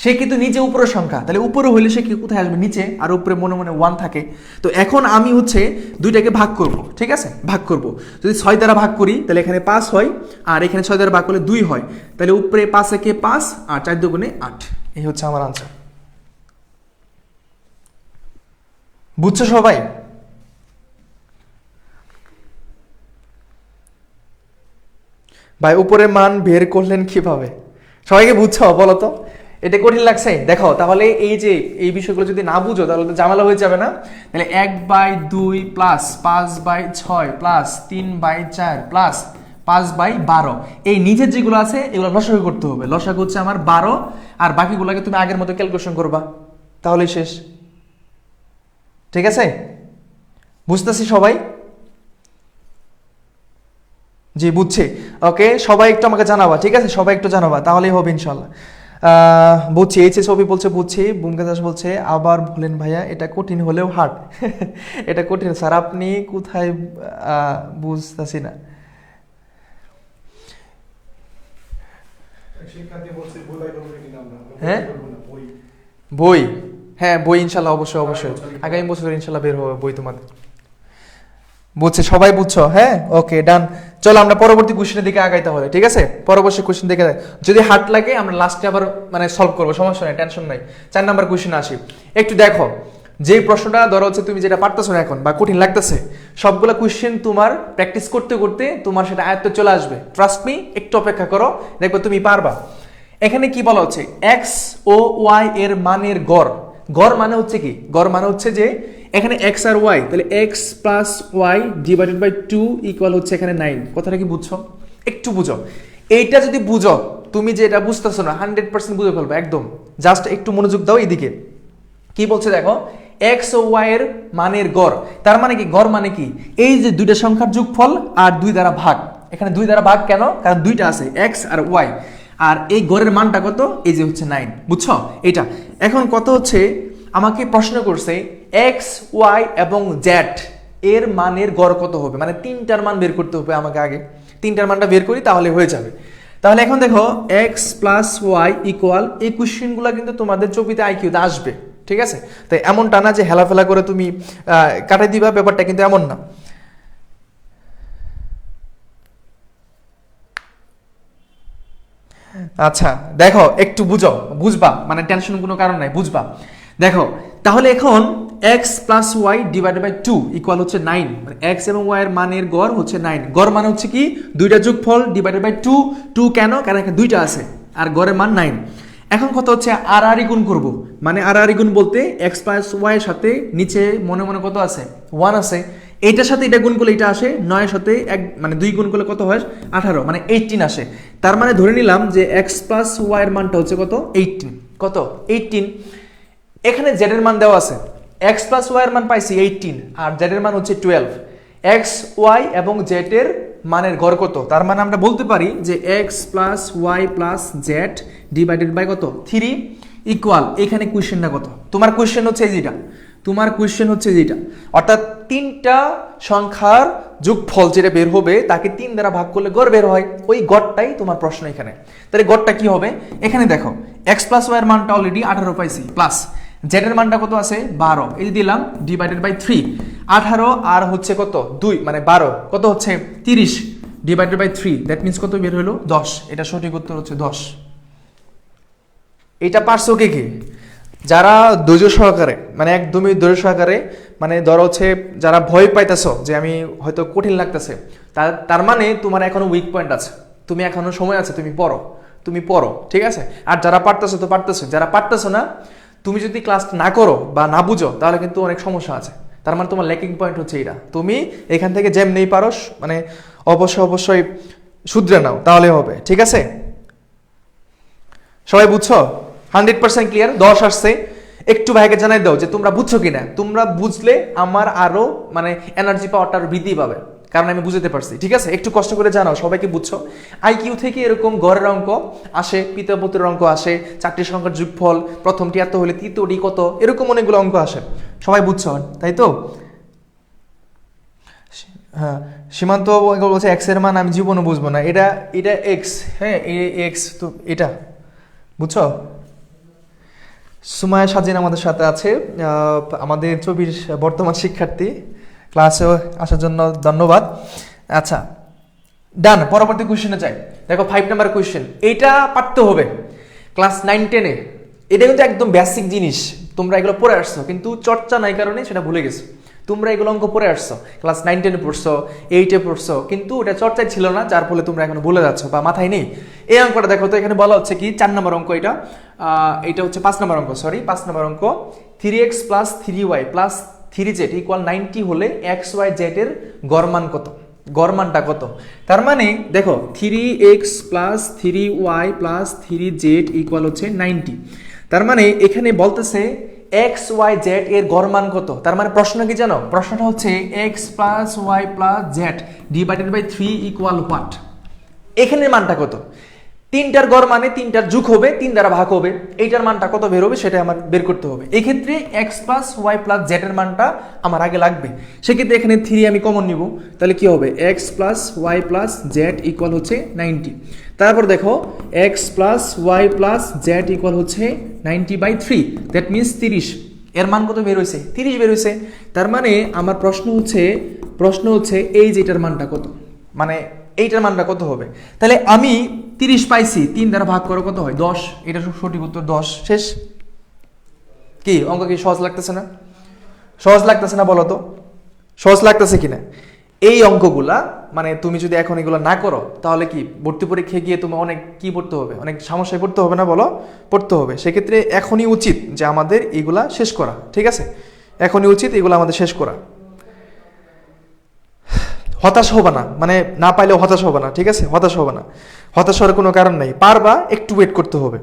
সে কিন্তু নিচে উপরের সংখ্যা, তাহলে উপরে হইলে সে কি কোথায় আসবে? নিচে। আর উপরে মনে মনে 1 থাকে। তো এখন আমি হচ্ছে দুইটাকে ভাগ করব, ঠিক আছে? ভাগ করব, যদি 6 দ্বারা ভাগ করি তাহলে এখানে 5 হয়, আর এখানে 6 দ্বারা ভাগ করলে 2 হয়, তাহলে উপরে 5 একে 5 আর 4 দুগুণে 8, এই হচ্ছে আমার আনসার। বুঝছো সবাই? ভাই উপরের মান বের করলেন কিভাবে? সবাইকে বুঝছো বলো তো? এটা কঠিন লাগছে? দেখো তাহলে এই যে এই বিষয়গুলো যদি না বুঝো তাহলে তো ঝামেলা হয়ে যাবে না। তাহলে 1/2 প্লাস 5/6 প্লাস 3/4 প্লাস 5/12, এই নিচের যেগুলো আছে এগুলো লসাগু করতে হবে। লসাগু হচ্ছে আমার 12, আর বাকিগুলোকে তুমি আগের মতো ক্যালকুলেশন করবা, তাহলেই শেষ। ঠিক আছে, বুঝতেছি সবাই? জি বুঝছি। ওকে, সবাই একটু আমাকে জানাবা, ঠিক আছে? সবাই একটু জানাবা, তাহলেই হবে ইনশাল্লাহ। বুঝছি, এইচএস ছবি বলছে বুঝছি। ভূমিকা দাস বলছে আবার বলেন ভাইয়া, এটা কঠিন হলেও হার্ড। এটা কঠিন স্যার, আপনি কোথায় বুঝতেছি না। শিক্ষার্থী বলছে বোধাই করবে কিনা আমরা? হ্যাঁ? করব না, বই। বই, হ্যাঁ বই ইনশাল্লাহ, অবশ্যই অবশ্যই আগামী বছর ইনশাল্লাহ বের হবে বই তোমাদের। বুঝছে, সবাই বুঝছো? হ্যাঁ, ওকে ডান। চলো আমরা পরবর্তী কোশ্চেনের দিকে আগাইতে হবে, ঠিক আছে? পরবর্তী কোশ্চেন দিকে যদি হার্ড লাগে আমরা লাস্টে আবার মানে সলভ করবো, সমস্যা নেই, টেনশন নাই। 4 নাম্বার কোশ্চেন আসি। একটু দেখো, যে প্রশ্নটা ধরো হচ্ছে তুমি যেটা পারতেছো না এখন বা কঠিন লাগতেছে, সবগুলা কোশ্চেন তোমার প্র্যাকটিস করতে করতে তোমার সেটা আয়ত্তে চলে আসবে। ট্রাস্ট মি, একটু অপেক্ষা করো, দেখবে তুমি পারবা। এখানে কি বলা হচ্ছে? এক্স ও ওয়াই এর মানের গড়। গড় মানে হচ্ছে কি? গড় মানে হচ্ছে যে এখানে এক্স আর ওয়াই, তাহলে X plus Y divided by 2 equal হচ্ছে এখানে 9। কথাটা কি বুঝছো? একটু বুঝো। এইটা যদি বুঝো, তুমি যে এটা বুঝতেছো না 100% বুঝে ফেলবে একদম। জাস্ট একটু মনোযোগ দাও এইদিকে। কি বলছে দেখো, এক্স ও ওয়াই এর মানের গড়। তার মানে কি? গড় মানে কি? এই যে দুইটা সংখ্যার যোগফল আর 2 দ্বারা ভাগ। এখানে 2 দ্বারা ভাগ কেন? কারণ দুইটা আছে, এক্স আর ওয়াই। আর এই গড়ের মানটা কত? এই যে হচ্ছে 9। বুঝছো এটা? এখন কত হচ্ছে, আমাকে প্রশ্ন করছে এক্স ওয়াই এবং জেড এর মানের গড় কত হবে, মানে 3টার মান বের করতে হবে আমাকে। আগে 3টার মানটা বের করি তাহলে হয়ে যাবে। তাহলে এখন দেখো এক্স প্লাস ওয়াই ইকুয়াল, এই কোশ্চেনগুলো কিন্তু তোমাদের চবিতে আইকিউতে আসবে, ঠিক আছে? তাই এমনটা না যে হেলাফেলা করে তুমি কাটাই দিবা, ব্যাপারটা কিন্তু এমন না। আচ্ছা দেখো, একটু বুঝো, বুঝবা, মানে টেনশন কোনো কারণ নাই, বুঝবা। দেখো তাহলে এখন x plus Y divided by 2 equal হচ্ছে 9, মানে x এবং y এর মানের গড় হচ্ছে 9। গড় মানে হচ্ছে কি? দুইটা যোগফল ডিভাইডেড বাই 2। 2 কেন? কারণ এখানে দুইটা আছে আর গড়ের মান 9। এখন কত হচ্ছে? আর গুণ করব, মানে আর গুণ বলতে x প্লাস ওয়াই এর সাথে নিচে মনে মনে কত আছে? 1 আছে। এইটার সাথে এটা গুণ করলে এটা আসে, 9 এর সাথে এক মানে 2 গুণ করলে কত হয়? 18, মানে 18 আসে। তার মানে ধরে নিলাম যে x প্লাস ওয়াই এর মানটা হচ্ছে কত? 18। কত? 18। এখানে z এর মান দেওয়া আছে, x প্লাস ওয়াই এর মান পাইছি 18 আর z এর মান হচ্ছে 12। x y এবং z এর মানের গড় কত? তার মানে আমরা বলতে পারি যে x plus Y plus z divided by কত? 3 ইকুয়াল, এখানে কোশ্চেনটা কত? তোমার কোশ্চেন হচ্ছে যেটা, তোমার কোশ্চেন হচ্ছে যেটা, অর্থাৎ 3টা সংখ্যার যোগফল যেটা বের হবে তাকে 3 দ্বারা ভাগ করলে গড় বের হয়, ওই গড়টাই তোমার প্রশ্ন এখানে। তাহলে গড়টা কি হবে? এখানে দেখো x প্লাস ওয়াই এর মানটা অলরেডি 18 পাইছি, প্লাস z এর মানটা কত আছে? 12, এই দিলাম ডিভাইডেড বাই 3। 18 আর হচ্ছে কত? 2, মানে 12 কত হচ্ছে? 30 ডিভাইডেড বাই 3, দ্যাট মিন্স কত বের হলো? 10। এটা সঠিক উত্তর হচ্ছে 10। এটা পারছো কে কে? যারা ধৈর্য সহকারে, মানে একদমই ধৈর্য সহকারে, মানে ধরো হচ্ছে যারা ভয় পাইতেছো যে আমি হয়তো কঠিন লাগতেছে, তার মানে তোমার এখনো উইক পয়েন্ট আছে, তুমি এখনো সময় আছে, তুমি পড়ো, তুমি পড়ো, ঠিক আছে? আর যারা পারতেছো তো পারতেছো, যারা পারতেছো না, তুমি যদি ক্লাস না করো বা না বুঝো তাহলে কিন্তু অনেক সমস্যা আছে। তার মানে তোমার ল্যাকিং পয়েন্ট হচ্ছে এটা। তুমি এখান থেকে যেমনি পারো মানে অবশ্যই শুধরে নাও, তাহলে হবে, ঠিক আছে? সবাই বুঝছো? 100% ক্লিয়ার? 10 আসছে। একটু ভাইকে জানাই দাও যে তোমরা বুঝছো কিনা। তোমরা বুঝলে আমার আরো মানে এনার্জি পাওয়ারটা আরো বৃদ্ধি পাবে, কারণ আমি বুঝতে পারছি, ঠিক আছে? একটু কষ্ট করে জানাও সবাইকে বুঝছো। আইকিউ থেকে এরকম গড়ের অঙ্ক আসে, পিতাপুত্রের অঙ্ক আসে, 4টি সংখ্যার যোগফল, প্রথমটি এত হলে তৃতীয়টি কত, এরকম অনেকগুলো অঙ্ক আসে। সবাই বুঝছো, তাই তো? হ্যাঁ, সীমান্ত বলছে এক্স এর মান আমি জীবনে বুঝবো না। এটা এটা এক্স, হ্যাঁ এক্স তো এটা, বুঝছো? সুমায়া সাজিন আমাদের সাথে আছে, আমাদের ছবির বর্তমান শিক্ষার্থী। ক্লাসে আসার জন্য ধন্যবাদ। আচ্ছা ডান, পরবর্তী কোশ্চেনে যাই। দেখো 5 নাম্বার কোশ্চেন, এইটা পারতে হবে ক্লাস 9-10-এ। এটা কিন্তু একদম বেসিক জিনিস, তোমরা এগুলো পড়ে আসছো কিন্তু চর্চা নাই কারণে সেটা ভুলে গেছো। তোমরা এগুলো অঙ্ক পড়ে আসছো, ক্লাস 9-10 পড়ছো, 8-এ পড়ছো, কিন্তু এটা চর্চায় ছিল না, যার ফলে তোমরা এখন ভুলে যাচ্ছ বা মাথায় নেই। এই অঙ্কটা দেখো তো, এখানে বলা হচ্ছে কি 4 নম্বর অঙ্ক, এটা হচ্ছে 5 নম্বর অঙ্ক, সরি 5 নম্বর অঙ্ক। 3x plus 3y plus 3z equal 90 হলে xyz এর গড় মান কত? গড় মানটা কত? তার মানে দেখো 3x plus 3y plus 3z equal হচ্ছে 90। তার মানে এখানে বলতেছে xyz এর গড় মান কত। তার মানে প্রশ্ন কি জানো? প্রশ্নটা হচ্ছে x plus y plus z divided by 3 equal what? এখানের মানটা কত? তিনটার গড় মানে তিনটার যোগ হবে, 3 দ্বারা ভাগ হবে, এইটার মানটা কত বের হবে সেটা আমার বের করতে হবে। এই ক্ষেত্রে x plus y plus z এর মানটা আমার আগে লাগবে। সেক্ষেত্রে এখানে 3 আমি কমন নিব, তাহলে কি হবে? x plus y plus z equal হচ্ছে 90। তারপর দেখো x plus y plus z equal হচ্ছে 90/3, দ্যাট মিনস 30। এর মান কত বের হয়েছে? 30 বের হয়েছে। তার মানে আমার প্রশ্ন হচ্ছে এই যেটার মানটা কত, মানে এইটার মানটা কত হবে? তাহলে আমি 30 পাইছি, 3 দ্বারা ভাগ করো কত হয়? 10। এটা সঠিক উত্তর 10। শেষ। কি অঙ্ক কি সহজ লাগতেছে না? সহজ লাগতেছে না বলো তো? সহজ লাগতেছে কিনা? এই অঙ্কগুলা মানে তুমি যদি এখন এগুলো না করো তাহলে কি ভর্তি পরীক্ষায় গিয়ে তুমি অনেক কি পড়তে হবে, অনেক সমস্যায় পড়তে হবে না বলো? পড়তে হবে। সেক্ষেত্রে এখনই উচিত যে আমাদের এগুলা শেষ করা, ঠিক আছে? এখনই উচিত এগুলো আমাদের শেষ করা। হতাশ হবে না, মানে না পাইলেও হতাশ হবে না, ঠিক আছে? হতাশ হবে না, হতাশ হওয়ার কোনো কারণ নেই। পারবা, একটু ওয়েট করতে হবে।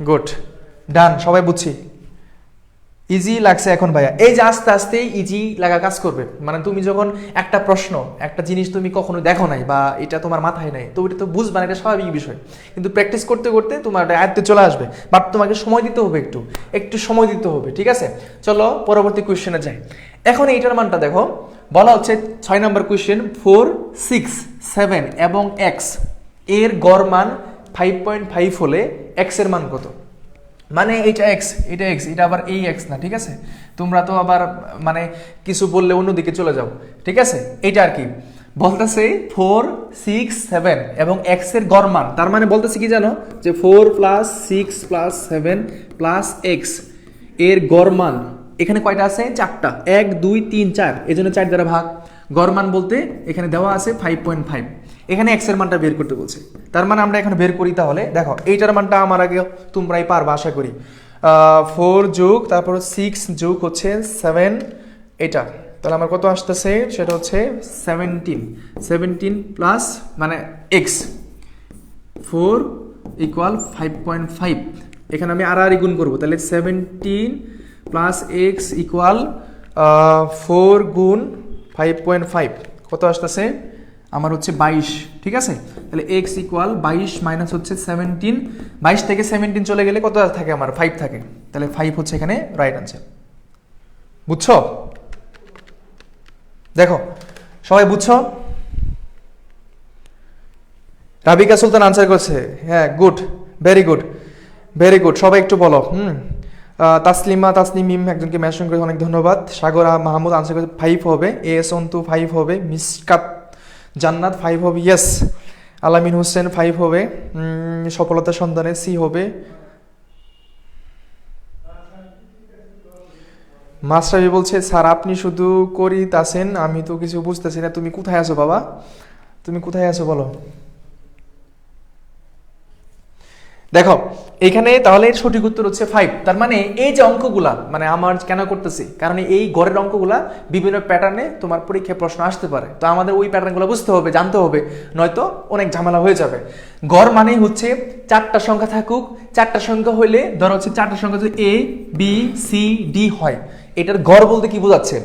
গুড, ডান, সবাই বুঝছি। ইজি লাগছে এখন ভাইয়া। এই যে আস্তে আস্তে ইজি লাগা কাজ করবে, মানে তুমি যখন একটা প্রশ্ন, একটা জিনিস তুমি কখনো দেখো নাই বা এটা তোমার মাথায় নাই, তো এটা তো বুঝবা না, এটা স্বাভাবিক বিষয়। কিন্তু প্র্যাকটিস করতে করতে তোমার এটা আয়ত্তে চলে আসবে, বাট তোমাকে সময় দিতে হবে, একটু সময় দিতে হবে, ঠিক আছে? চলো পরবর্তী কোয়েশ্চেনে যাই। এখন এইটার মানটা দেখো, বলা হচ্ছে 6 নম্বর কোয়েশ্চেন, 4, 6, 7 এবং x এর গড় মান 5.5 হলে x এর মান কত? মানে এটা x, এটা আবার এই x না, ঠিক আছে? তোমরা তো আবার মানে কিছু বললে অন্যদিকে চলে যাও, ঠিক আছে? এটা আর কি বলতেছে 4, 6, 7 এবং x এর গড় মান। তার মানে বলতেছে কি জানো? যে 4 প্লাস 6 প্লাস 7 প্লাস x এর গড় মান এখানে কয়টা আছে? 4টা। 1, 2, 3, 4, এই জন্য 4 দ্বারা ভাগ। গড় মান বলতে এখানে দেওয়া আছে 5.5। এখানে x এর মানটা বের করতে বলছে। তার মানে আমরা এখানে বের করি। তাহলে দেখো এইটার মানটা আমার আগে তোমরাই পারবা আশা করি। 4 যোগ তারপর 6 যোগ হচ্ছে 7, এটা তাহলে আমার কত আসতেছে? সেটা হচ্ছে 17 প্লাস মানে x 4 ইকুয়াল 5.5। এখানে আমি আর গুণ করবো, তাহলে 17 প্লাস x ইকুয়াল 4 গুণ 5.5 কত আসতেছে? আমার হচ্ছে 22, ঠিক আছে? তাহলে x ইকুয়াল 22 মাইনাস হচ্ছে 17, 22 থেকে 17 চলে গেলে কত থাকে? আমার 5 থাকে। তাহলে 5 হচ্ছে এখানে রাইট আনসার। বুঝছো? দেখো সবাই বুঝছো? রাবিকা সুলতান আনসার করছে, হ্যাঁ, good, very good, very good. সবাই একটু বলো। তাসলিম একজনকে মেনশন করে অনেক ধন্যবাদ। সাগরা মাহমুদ আনসার করেছে 5 হবে। এস অন্তু 5 হবে। মিসকাত জান্নাত 5 হবে, ইয়েস। আলামিন হোসেন 5 হবে। সফলতার সন্ধানে সি হবে। মাস্টারবি বলছে স্যার আপনি শুধু করিতাছেন, আমি তো কিছু বুঝতেছি না। তুমি কোথায় আছো বাবা? তুমি কোথায় আছো বলো? দেখো এখানে তাহলে সঠিক উত্তর হচ্ছে 5। তার মানে এই যে অঙ্কগুলা মানে আমার কেন করতেছি, কারণ এই গড়ের অঙ্কগুলা বিভিন্ন প্যাটার্নে তোমার পরীক্ষায় প্রশ্ন আসতে পারে। তো আমাদের ওই প্যাটার্নগুলো বুঝতে হবে, জানতে হবে, নয়তো অনেক ঝামেলা হয়ে যাবে। গড় মানে হচ্ছে 4টা সংখ্যা থাকুক, 4টা সংখ্যা হইলে ধরো হচ্ছে 4টা সংখ্যা যদি a b c d হয়, এটার গড় বলতে কি বোঝাচ্ছে?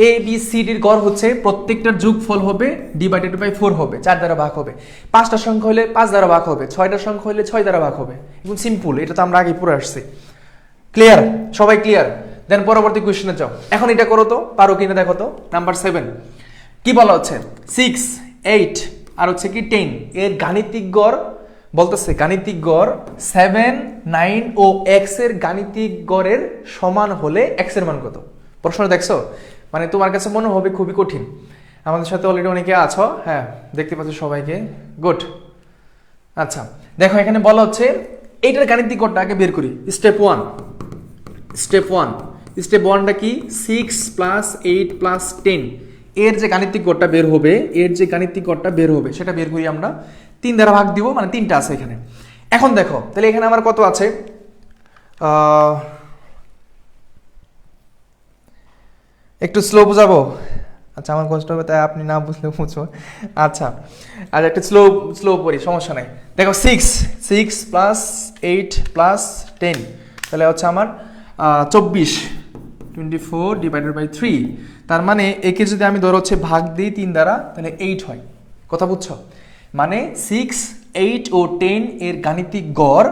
এ বি সি ডির গড় হচ্ছে প্রত্যেকটার যোগফল হবে ডিভাইডেড বাই 4 হবে, 4 দ্বারা ভাগ হবে। 5টা সংখ্যা হলে 5 দ্বারা ভাগ হবে, 6টা সংখ্যা হলে 6 দ্বারা ভাগ হবে। একদম সিম্পল, এটা তো আমরা আগে পড়ে আসছি। ক্লিয়ার? সবাই ক্লিয়ার? দেন পরবর্তী কোশ্চেনে যাও। এখন এটা করো তো, পারো কিনা দেখো তো। নাম্বার 7 কি বলা হচ্ছে? 6, 8 আর হচ্ছে কি 10 এর গাণিতিক গড় বলতেছে। গাণিতিক গড় 7, 9 ও x এর গাণিতিক গড়ের সমান হলে x এর মান কত? প্রশ্ন দেখছো? মানে তোমার কাছে মনে হবে খুবই কঠিন। আমাদের সাথে অলরেডি অনেকে আছো, হ্যাঁ দেখতে পাচ্ছ সবাইকে, গুড। আচ্ছা দেখো এখানে বলা হচ্ছে এইটার গাণিতিক গড়টা আগে বের করি। স্টেপ ওয়ানটা কি 6 প্লাস 8 প্লাস 10 এর যে গাণিতিক গড়টা বের হবে সেটা বের করি আমরা। 3 দ্বারা ভাগ দিব, মানে 3টা আছে এখানে। এখন দেখো তাহলে এখানে আমার কত আছে, একটু স্লো বুঝাবো? আচ্ছা, আমার কষ্ট হবে, তাই আপনি না বুঝলে বুঝবো। আচ্ছা, আর একটু স্লো পড়ি, সমস্যা নাই। দেখো 6 প্লাস 8 প্লাস 10 তাহলে হচ্ছে আমার 24 ডিভাইডেড বাই 3। তার মানে একে যদি আমি ধরো হচ্ছে ভাগ দিই 3 দ্বারা, তাহলে 8 হয়। কথা বুঝছো? মানে 6, 8 ও 10 এর গাণিতিক গড়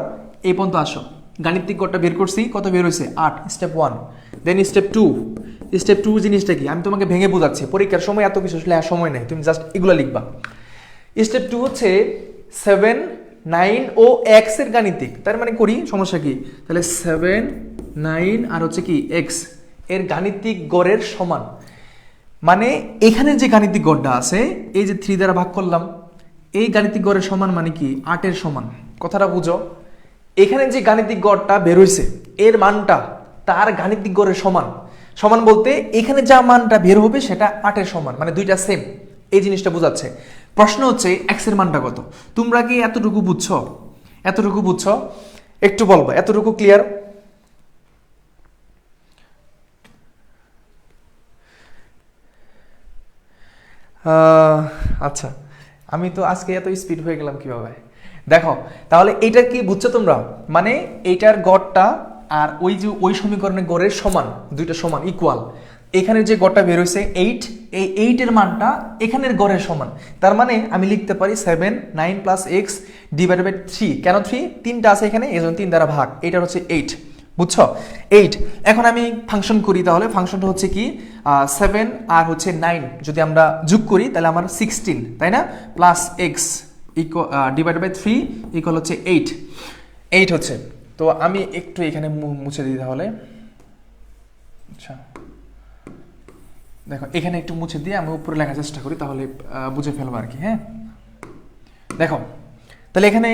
এই পর্যন্ত আসো। গাণিতিক গড়টা বের করছি, কত বের হয়েছে? 8, স্টেপ 1। দেন স্টেপ 2 জিনিসটা কি আমি তোমাকে ভেঙে বোঝাচ্ছি, পরীক্ষার সময় এত কিছু আসলে সময় নেই, তুমি জাস্ট এগুলো লিখবা। স্টেপ 2 হচ্ছে 7, 9 ও x এর গাণিতিক। তার মানে করি, সমস্যা কি? তাহলে 7, 9 আর হচ্ছে কি x এর গাণিতিক গড়ের সমান। মানে এখানে যে গাণিতিক গড়টা আছে, এই যে 3 দ্বারা ভাগ করলাম, এই গাণিতিক গড়ের সমান মানে কি 8 এর সমান। কথাটা বুঝো? এখানে যে গাণিতিক গড়টা বের হইছে এর মানটা তার গাণিতিক গড়ের সমান বলতে এখানে যা মানটা বের হবে সেটা 8 এর সমান, মানে দুইটা সেম। এই জিনিসটা বোঝাচ্ছে। প্রশ্ন হচ্ছে x এর মানটা কত? তোমরা কি এতটুকু বুঝছো? একটু বলবা, এতটুকু ক্লিয়ার? আচ্ছা, আমি তো আজকে এত স্পিড হয়ে গেলাম কিভাবে? দেখো তাহলে এইটা কি বুঝছো তোমরা? মানে এইটার গড়টা আর ওই সমীকরণের গড়ের সমান, দুইটা সমান, ইকুয়াল। এখানে যে গড়টা বের হয়েছে 8, এই 8 এর মানটা এখানের গড়ের সমান। তার মানে আমি লিখতে পারি 7, 9 প্লাস এক্স ডিভাইডেড বাই 3। কেন 3? 3টা আছে এখানে, এই জন্য 3 দ্বারা ভাগ। এইটার হচ্ছে 8, বুঝছো? 8। এখন আমি ফাংশন করি, তাহলে ফাংশনটা হচ্ছে কি 7 আর হচ্ছে 9 যদি আমরা যোগ করি তাহলে আমার 16, তাই না? Plus X divided by 3 equal হচ্ছে 8 হচ্ছে। তো আমি একটু এখানে মুছে দিই তাহলে। আচ্ছা, দেখো এখানে একটু মুছে দিয়ে আমি উপরে লেখার চেষ্টা করি, তাহলে বুঝে ফেলবো আর কি। হ্যাঁ, দেখো তাহলে এখানে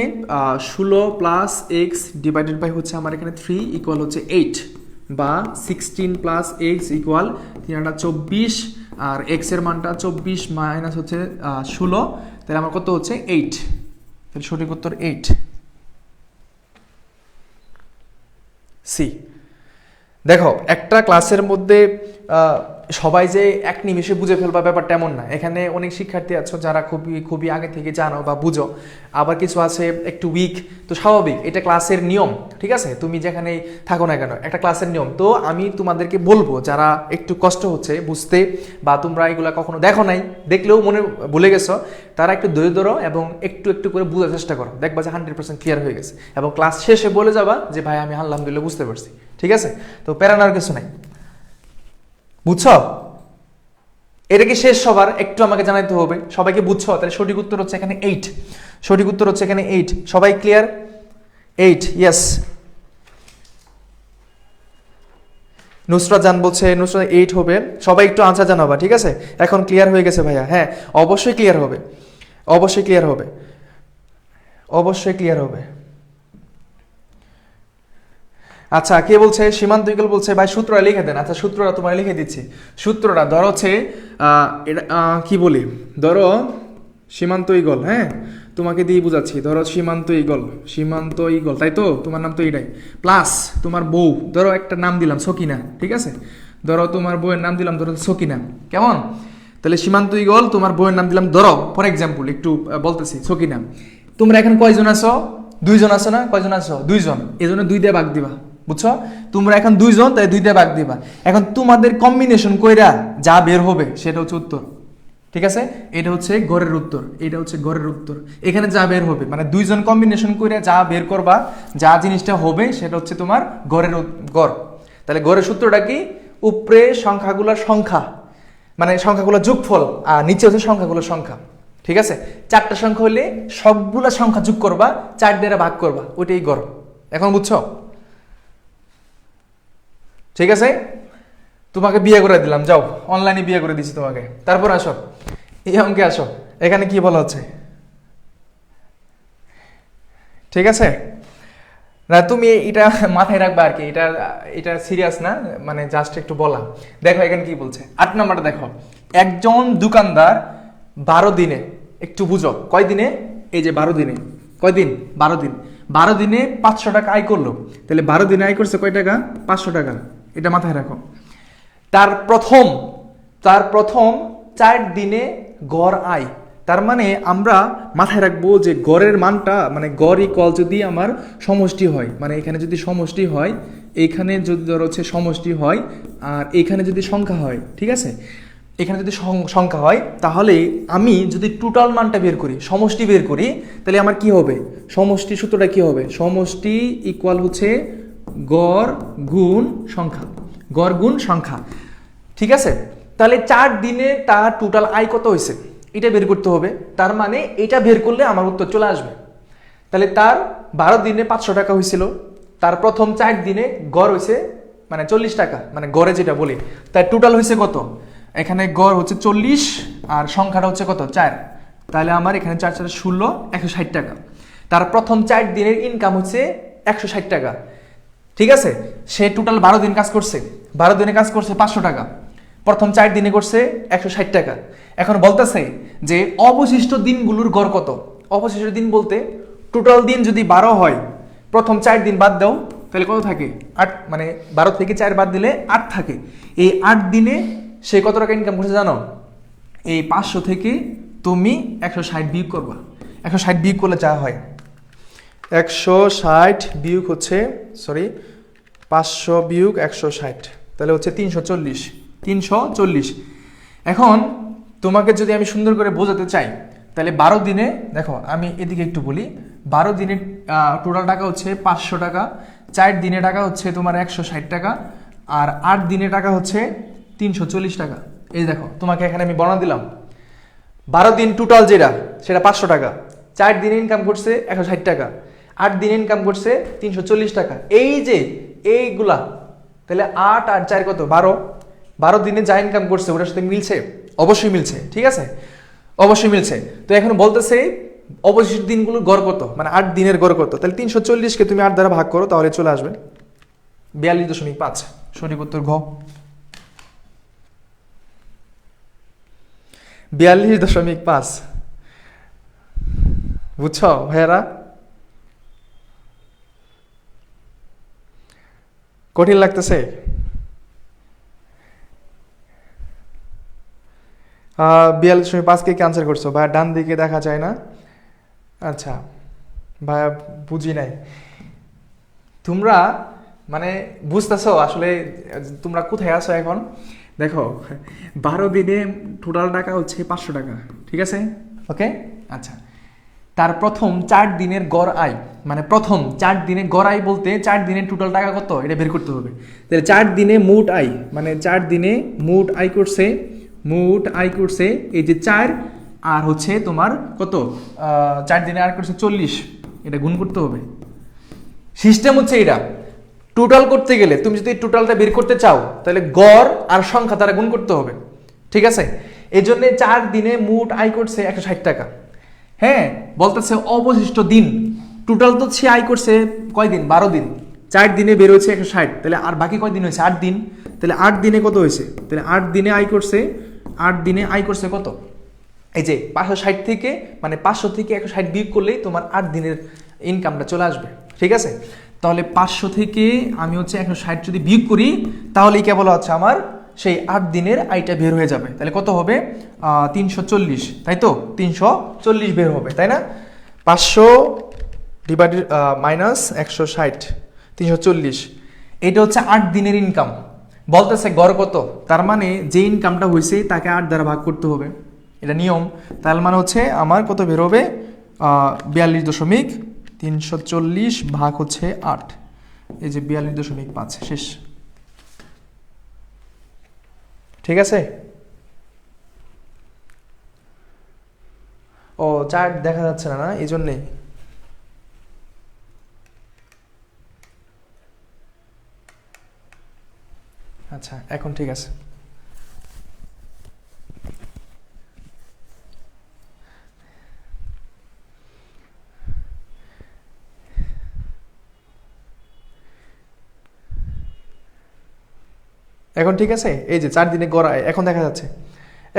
16 প্লাস এক্স ডিভাইডেড বাই হচ্ছে আমার এখানে 3 ইকুয়াল হচ্ছে 8, বা 16 প্লাস এক্স ইকুয়াল 324, আর এক্স এর মানটা 24 মাইনাস হচ্ছে 16, তাহলে আমার কত হচ্ছে 8। তাহলে সঠিক উত্তর 8, সি। দেখো একটা ক্লাসের মধ্যে সবাই যে এক নিমেষে বুঝে ফেলবা ব্যাপারটা এমন না। এখানে অনেক শিক্ষার্থী আছো যারা খুবই আগে থেকে জানো বা বুঝো, আবার কিছু আছে একটু উইক। তো স্বাভাবিক, এটা ক্লাসের নিয়ম, ঠিক আছে? তুমি যেখানে থাকো না কেন, একটা ক্লাসের নিয়ম। তো আমি তোমাদেরকে বলবো যারা একটু কষ্ট হচ্ছে বুঝতে, বা তোমরা এগুলা কখনো দেখো নাই, দেখলেও মনে ভুলে গেছো, তারা একটু ধৈর্য ধরো এবং একটু করে বোঝার চেষ্টা করো। দেখবা যে 100% ক্লিয়ার হয়ে গেছে, এবং ক্লাস শেষে বলে যাবা যে ভাই আমি আলহামদুলিল্লাহ বুঝতে পারছি। ঠিক আছে? তো প্যারানোর কিছু নাই, বুঝছো? এটা কি শেষ সবার? একটু আমাকে জানাইতে হবে। সবাইকে বুঝছো? তাহলে সঠিক উত্তর হচ্ছে এখানে 8। সঠিক উত্তর হচ্ছে এখানে 8। সবাই ক্লিয়ার? 8, ইয়েস। নুসরাত জান বলছে নুসরাত 8 হবে। সবাই একটু আনসার জানাবা, ঠিক আছে? এখন ক্লিয়ার হয়ে গেছে ভাইয়া? হ্যাঁ, অবশ্যই ক্লিয়ার হবে, অবশ্যই ক্লিয়ার হবে, অবশ্যই ক্লিয়ার হবে। আচ্ছা, কে বলছে? সীমান্ত ইগল বলছে ভাই সূত্রটা লিখে দেন। আচ্ছা, সূত্রটা তোমার লিখে দিচ্ছি। সূত্রটা ধরো হচ্ছে কি বলি, ধরো সীমান্ত ইগল, হ্যাঁ তোমাকে দিয়ে বুঝাচ্ছি। ধরো সীমান্ত ইগল, তাই তো? তোমার নাম তো এটাই। প্লাস তোমার বউ, ধরো একটা নাম দিলাম সকিনা, ঠিক আছে? ধরো তোমার বউয়ের নাম দিলাম ধরো সকিনা, কেমন? তাহলে সীমান্ত ইগল, তোমার বউয়ের নাম দিলাম ধরো ফর এক্সাম্পল, একটু বলতেছি সকিনা। তোমরা এখন কয়জন আছো? 2 জন আছো না? কয়জন আছো? 2 জন। এই জন্য 2 দিয়ে ভাগ দিবা, বুঝছো? তোমরা এখন 2 জন, তাই 2 দিয়ে ভাগ দিবা। এখন তোমাদের কম্বিনেশন কইরা যা বের হবে সেটা হচ্ছে উত্তর, ঠিক আছে? এটা হচ্ছে গড়ের উত্তর, এটা হচ্ছে গড়ের উত্তর। এখানে যা বের হবে, মানে 2 জন কম্বিনেশন করে যা বের করবা, যা জিনিসটা হবে সেটা হচ্ছে তোমার গড়। তাহলে গড়ের সূত্রটা কি? উপরে সংখ্যাগুলোর সংখ্যা, মানে সংখ্যাগুলোর যোগফল, আর নিচে হচ্ছে সংখ্যাগুলোর সংখ্যা, ঠিক আছে? 4টা সংখ্যা হলে সবগুলা সংখ্যা যোগ করবা, 4 দ্বারা ভাগ করবা, ওইটাই গড়। এখন বুঝছো? ঠিক আছে? তোমাকে বিয়ে করে দিলাম, যাও, অনলাইনে বিয়ে করে দিচ্ছি তোমাকে। তারপর আসো এই অঙ্কে আসো, এখানে কি বলা হচ্ছে, ঠিক আছে? না তুমি এটা মাথায় রাখবা আর কি, এটা এটা সিরিয়াস না, মানে জাস্ট একটু বলা। দেখো এখানে কি বলছে, 8 নম্বরটা দেখো, একজন দোকানদার 12 দিনে, একটু বুঝো কয় দিনে, এই যে 12 দিনে, কয় দিন, 12 দিন, 12 দিনে 500 টাকা আয় করলো, তাহলে 12 দিনে আয় করছে কয় টাকা, 500 টাকা, এটা মাথায় রাখো। তার প্রথম 4 দিনে গড় আয়, তার মানে আমরা মাথায় রাখবো যে গড়ের মানটা, মানে গড় ইকুয়াল যদি আমার সমষ্টি হয়, মানে এখানে যদি সমষ্টি হয়, এইখানে যদি ধরো হচ্ছে সমষ্টি হয়, আর এইখানে যদি সংখ্যা হয়, ঠিক আছে, এখানে যদি সংখ্যা হয়, তাহলে আমি যদি টোটাল মানটা বের করি, সমষ্টি বের করি, তাহলে আমার কি হবে, সমষ্টি সূত্রটা কি হবে, সমষ্টি ইকুয়াল হচ্ছে গড় গুণ সংখ্যা, গড় গুণ সংখ্যা, ঠিক আছে। তাহলে 4 দিনে তার টোটাল আয় কত হয়েছে এটা বের করতে হবে, তার মানে এটা বের করলে আমার উত্তর চলে আসবে। তাহলে তার 12 দিনে 500 টাকা হয়েছিল, তার প্রথম 4 দিনে গড় হয়েছে মানে 40 টাকা, মানে গড়ে যেটা বলি, তার টোটাল হয়েছে কত, এখানে গড় হচ্ছে 40 আর সংখ্যাটা হচ্ছে কত 4, তাহলে আমার এখানে 4 4 16 160 টাকা। তার প্রথম 4 দিনের ইনকাম হচ্ছে 160 টাকা, ঠিক আছে। সে টোটাল 12 দিন কাজ করছে, 12 দিনে কাজ করছে 500 টাকা, প্রথম 4 দিনে করছে 160 টাকা। এখন বলতেছে যে অবশিষ্ট দিনগুলোর গড় কত, অবশিষ্ট দিন বলতে টোটাল দিন যদি 12 হয়, প্রথম 4 দিন বাদ দাও, তাহলে কত থাকে 8, মানে 12 থেকে 4 বাদ দিলে 8 থাকে। এই 8 দিনে সে কত টাকা ইনকাম করছে জানো, এই 500 থেকে তুমি 160 বিয়োগ করবা, 160 বিয়োগ করলে যা হয়, 160 বিয়োগ হচ্ছে, সরি 500 বিয়োগ 160, তাহলে হচ্ছে 340, 340। এখন তোমাকে যদি আমি সুন্দর করে বোঝাতে চাই, তাহলে 12 দিনে দেখো, আমি এদিকে একটু বলি, 12 দিনে টোটাল টাকা হচ্ছে 500 টাকা, 4 দিনে টাকা হচ্ছে তোমার 160 টাকা, আর 8 দিনে টাকা হচ্ছে 340 টাকা। এই দেখো তোমাকে এখানে আমি বর্ণনা দিলাম, 12 দিন টোটাল যেটা সেটা 500 টাকা, 4 দিনে ইনকাম করছে 160 টাকা, 8 দিনে ইনকাম করছে 340 টাকা, এই যে এইগুলা, তাহলে 8 আর 4 কত 12, 12 দিনে যা ইনকাম করছে ওটার সাথে মিলছে, অবশ্যই মিলছে, ঠিক আছে, অবশ্যই মিলছে। তো এখন বলতেছে অবশিষ্ট দিনগুলোর গড় কত, মানে 8 দিনের গড় কত, তাহলে 340-কে তুমি 8 দ্বারা ভাগ করো, তাহলে চলে আসবে 42.5, সঠিক উত্তর ঘ। 42.5, বুঝছো ভাইয়ারা, কঠিন লাগতেছে? 42.5 কে ক্যান্সেল করছো ভাইয়া, ডান দিকে দেখা যায় না, আচ্ছা ভাইয়া বুঝি নাই, তোমরা মানে বুঝতেছো আসলে তোমরা কোথায় আছো এখন। দেখো 12 দিনে টোটাল টাকা হচ্ছে 500 টাকা, ঠিক আছে, ওকে, আচ্ছা। তার প্রথম 4 দিনের গড় আয়, মানে প্রথম 4 দিনে গড় আয় বলতে 4 দিনের টোটাল টাকা কত এটা বের করতে হবে। তাহলে 4 দিনে মোট আয়, মানে 4 দিনে মোট আয় করছে, মোট আয় করছে এই যে 4, আর হচ্ছে তোমার কত 4 দিনে আয় করছে 40, এটা গুণ করতে হবে। সিস্টেম হচ্ছে এটা, টোটাল করতে গেলে তুমি যদি টোটালটা বের করতে চাও, তাহলে গড় আর সংখ্যা দ্বারা গুণ করতে হবে, ঠিক আছে। এই জন্য 4 দিনে মোট আয় করছে 160 টাকা। হ্যাঁ, বলতেছে অবশিষ্ট দিন, টোটাল তো সে আয় করছে কয় দিন, 12 দিন, 4 দিনে বের হয়েছে 160, তাহলে আর বাকি কয় দিন হয়েছে, 8 দিন, তাহলে 8 দিনে কত হয়েছে, তাহলে 8 দিনে আয় করছে, 8 দিনে আয় করছে কত, এই যে 560 থেকে, মানে 500 থেকে 160 বিয়োগ করলেই তোমার 8 দিনের ইনকামটা চলে আসবে, ঠিক আছে। তাহলে 500 থেকে আমি হচ্ছে 160 যদি বিয়োগ করি, তাহলেই কেবল হচ্ছে আমার সেই 8 দিনের আয়টা বের হয়ে যাবে। তাহলে কত হবে 340, তাই তো 340 বের হবে, তাই না। 500 ডিভাইডেড মাইনাস 160, 340, এটা হচ্ছে 8 দিনের ইনকাম। বলতেছে গড় কত, তার মানে যে ইনকামটা হয়েছে তাকে 8 দ্বারা ভাগ করতে হবে, এটা নিয়ম। তার মানে হচ্ছে আমার কত বের হবে 42.340 ভাগ হচ্ছে 8, এই যে 42.5, শেষ, ঠিক আছে। ও চার্ট দেখা যাচ্ছে না, না এই জন্যেই, আচ্ছা এখন ঠিক আছে। এখন ঠিক আছে, এই যে 4 দিনে গড় আয় এখন দেখা যাচ্ছে,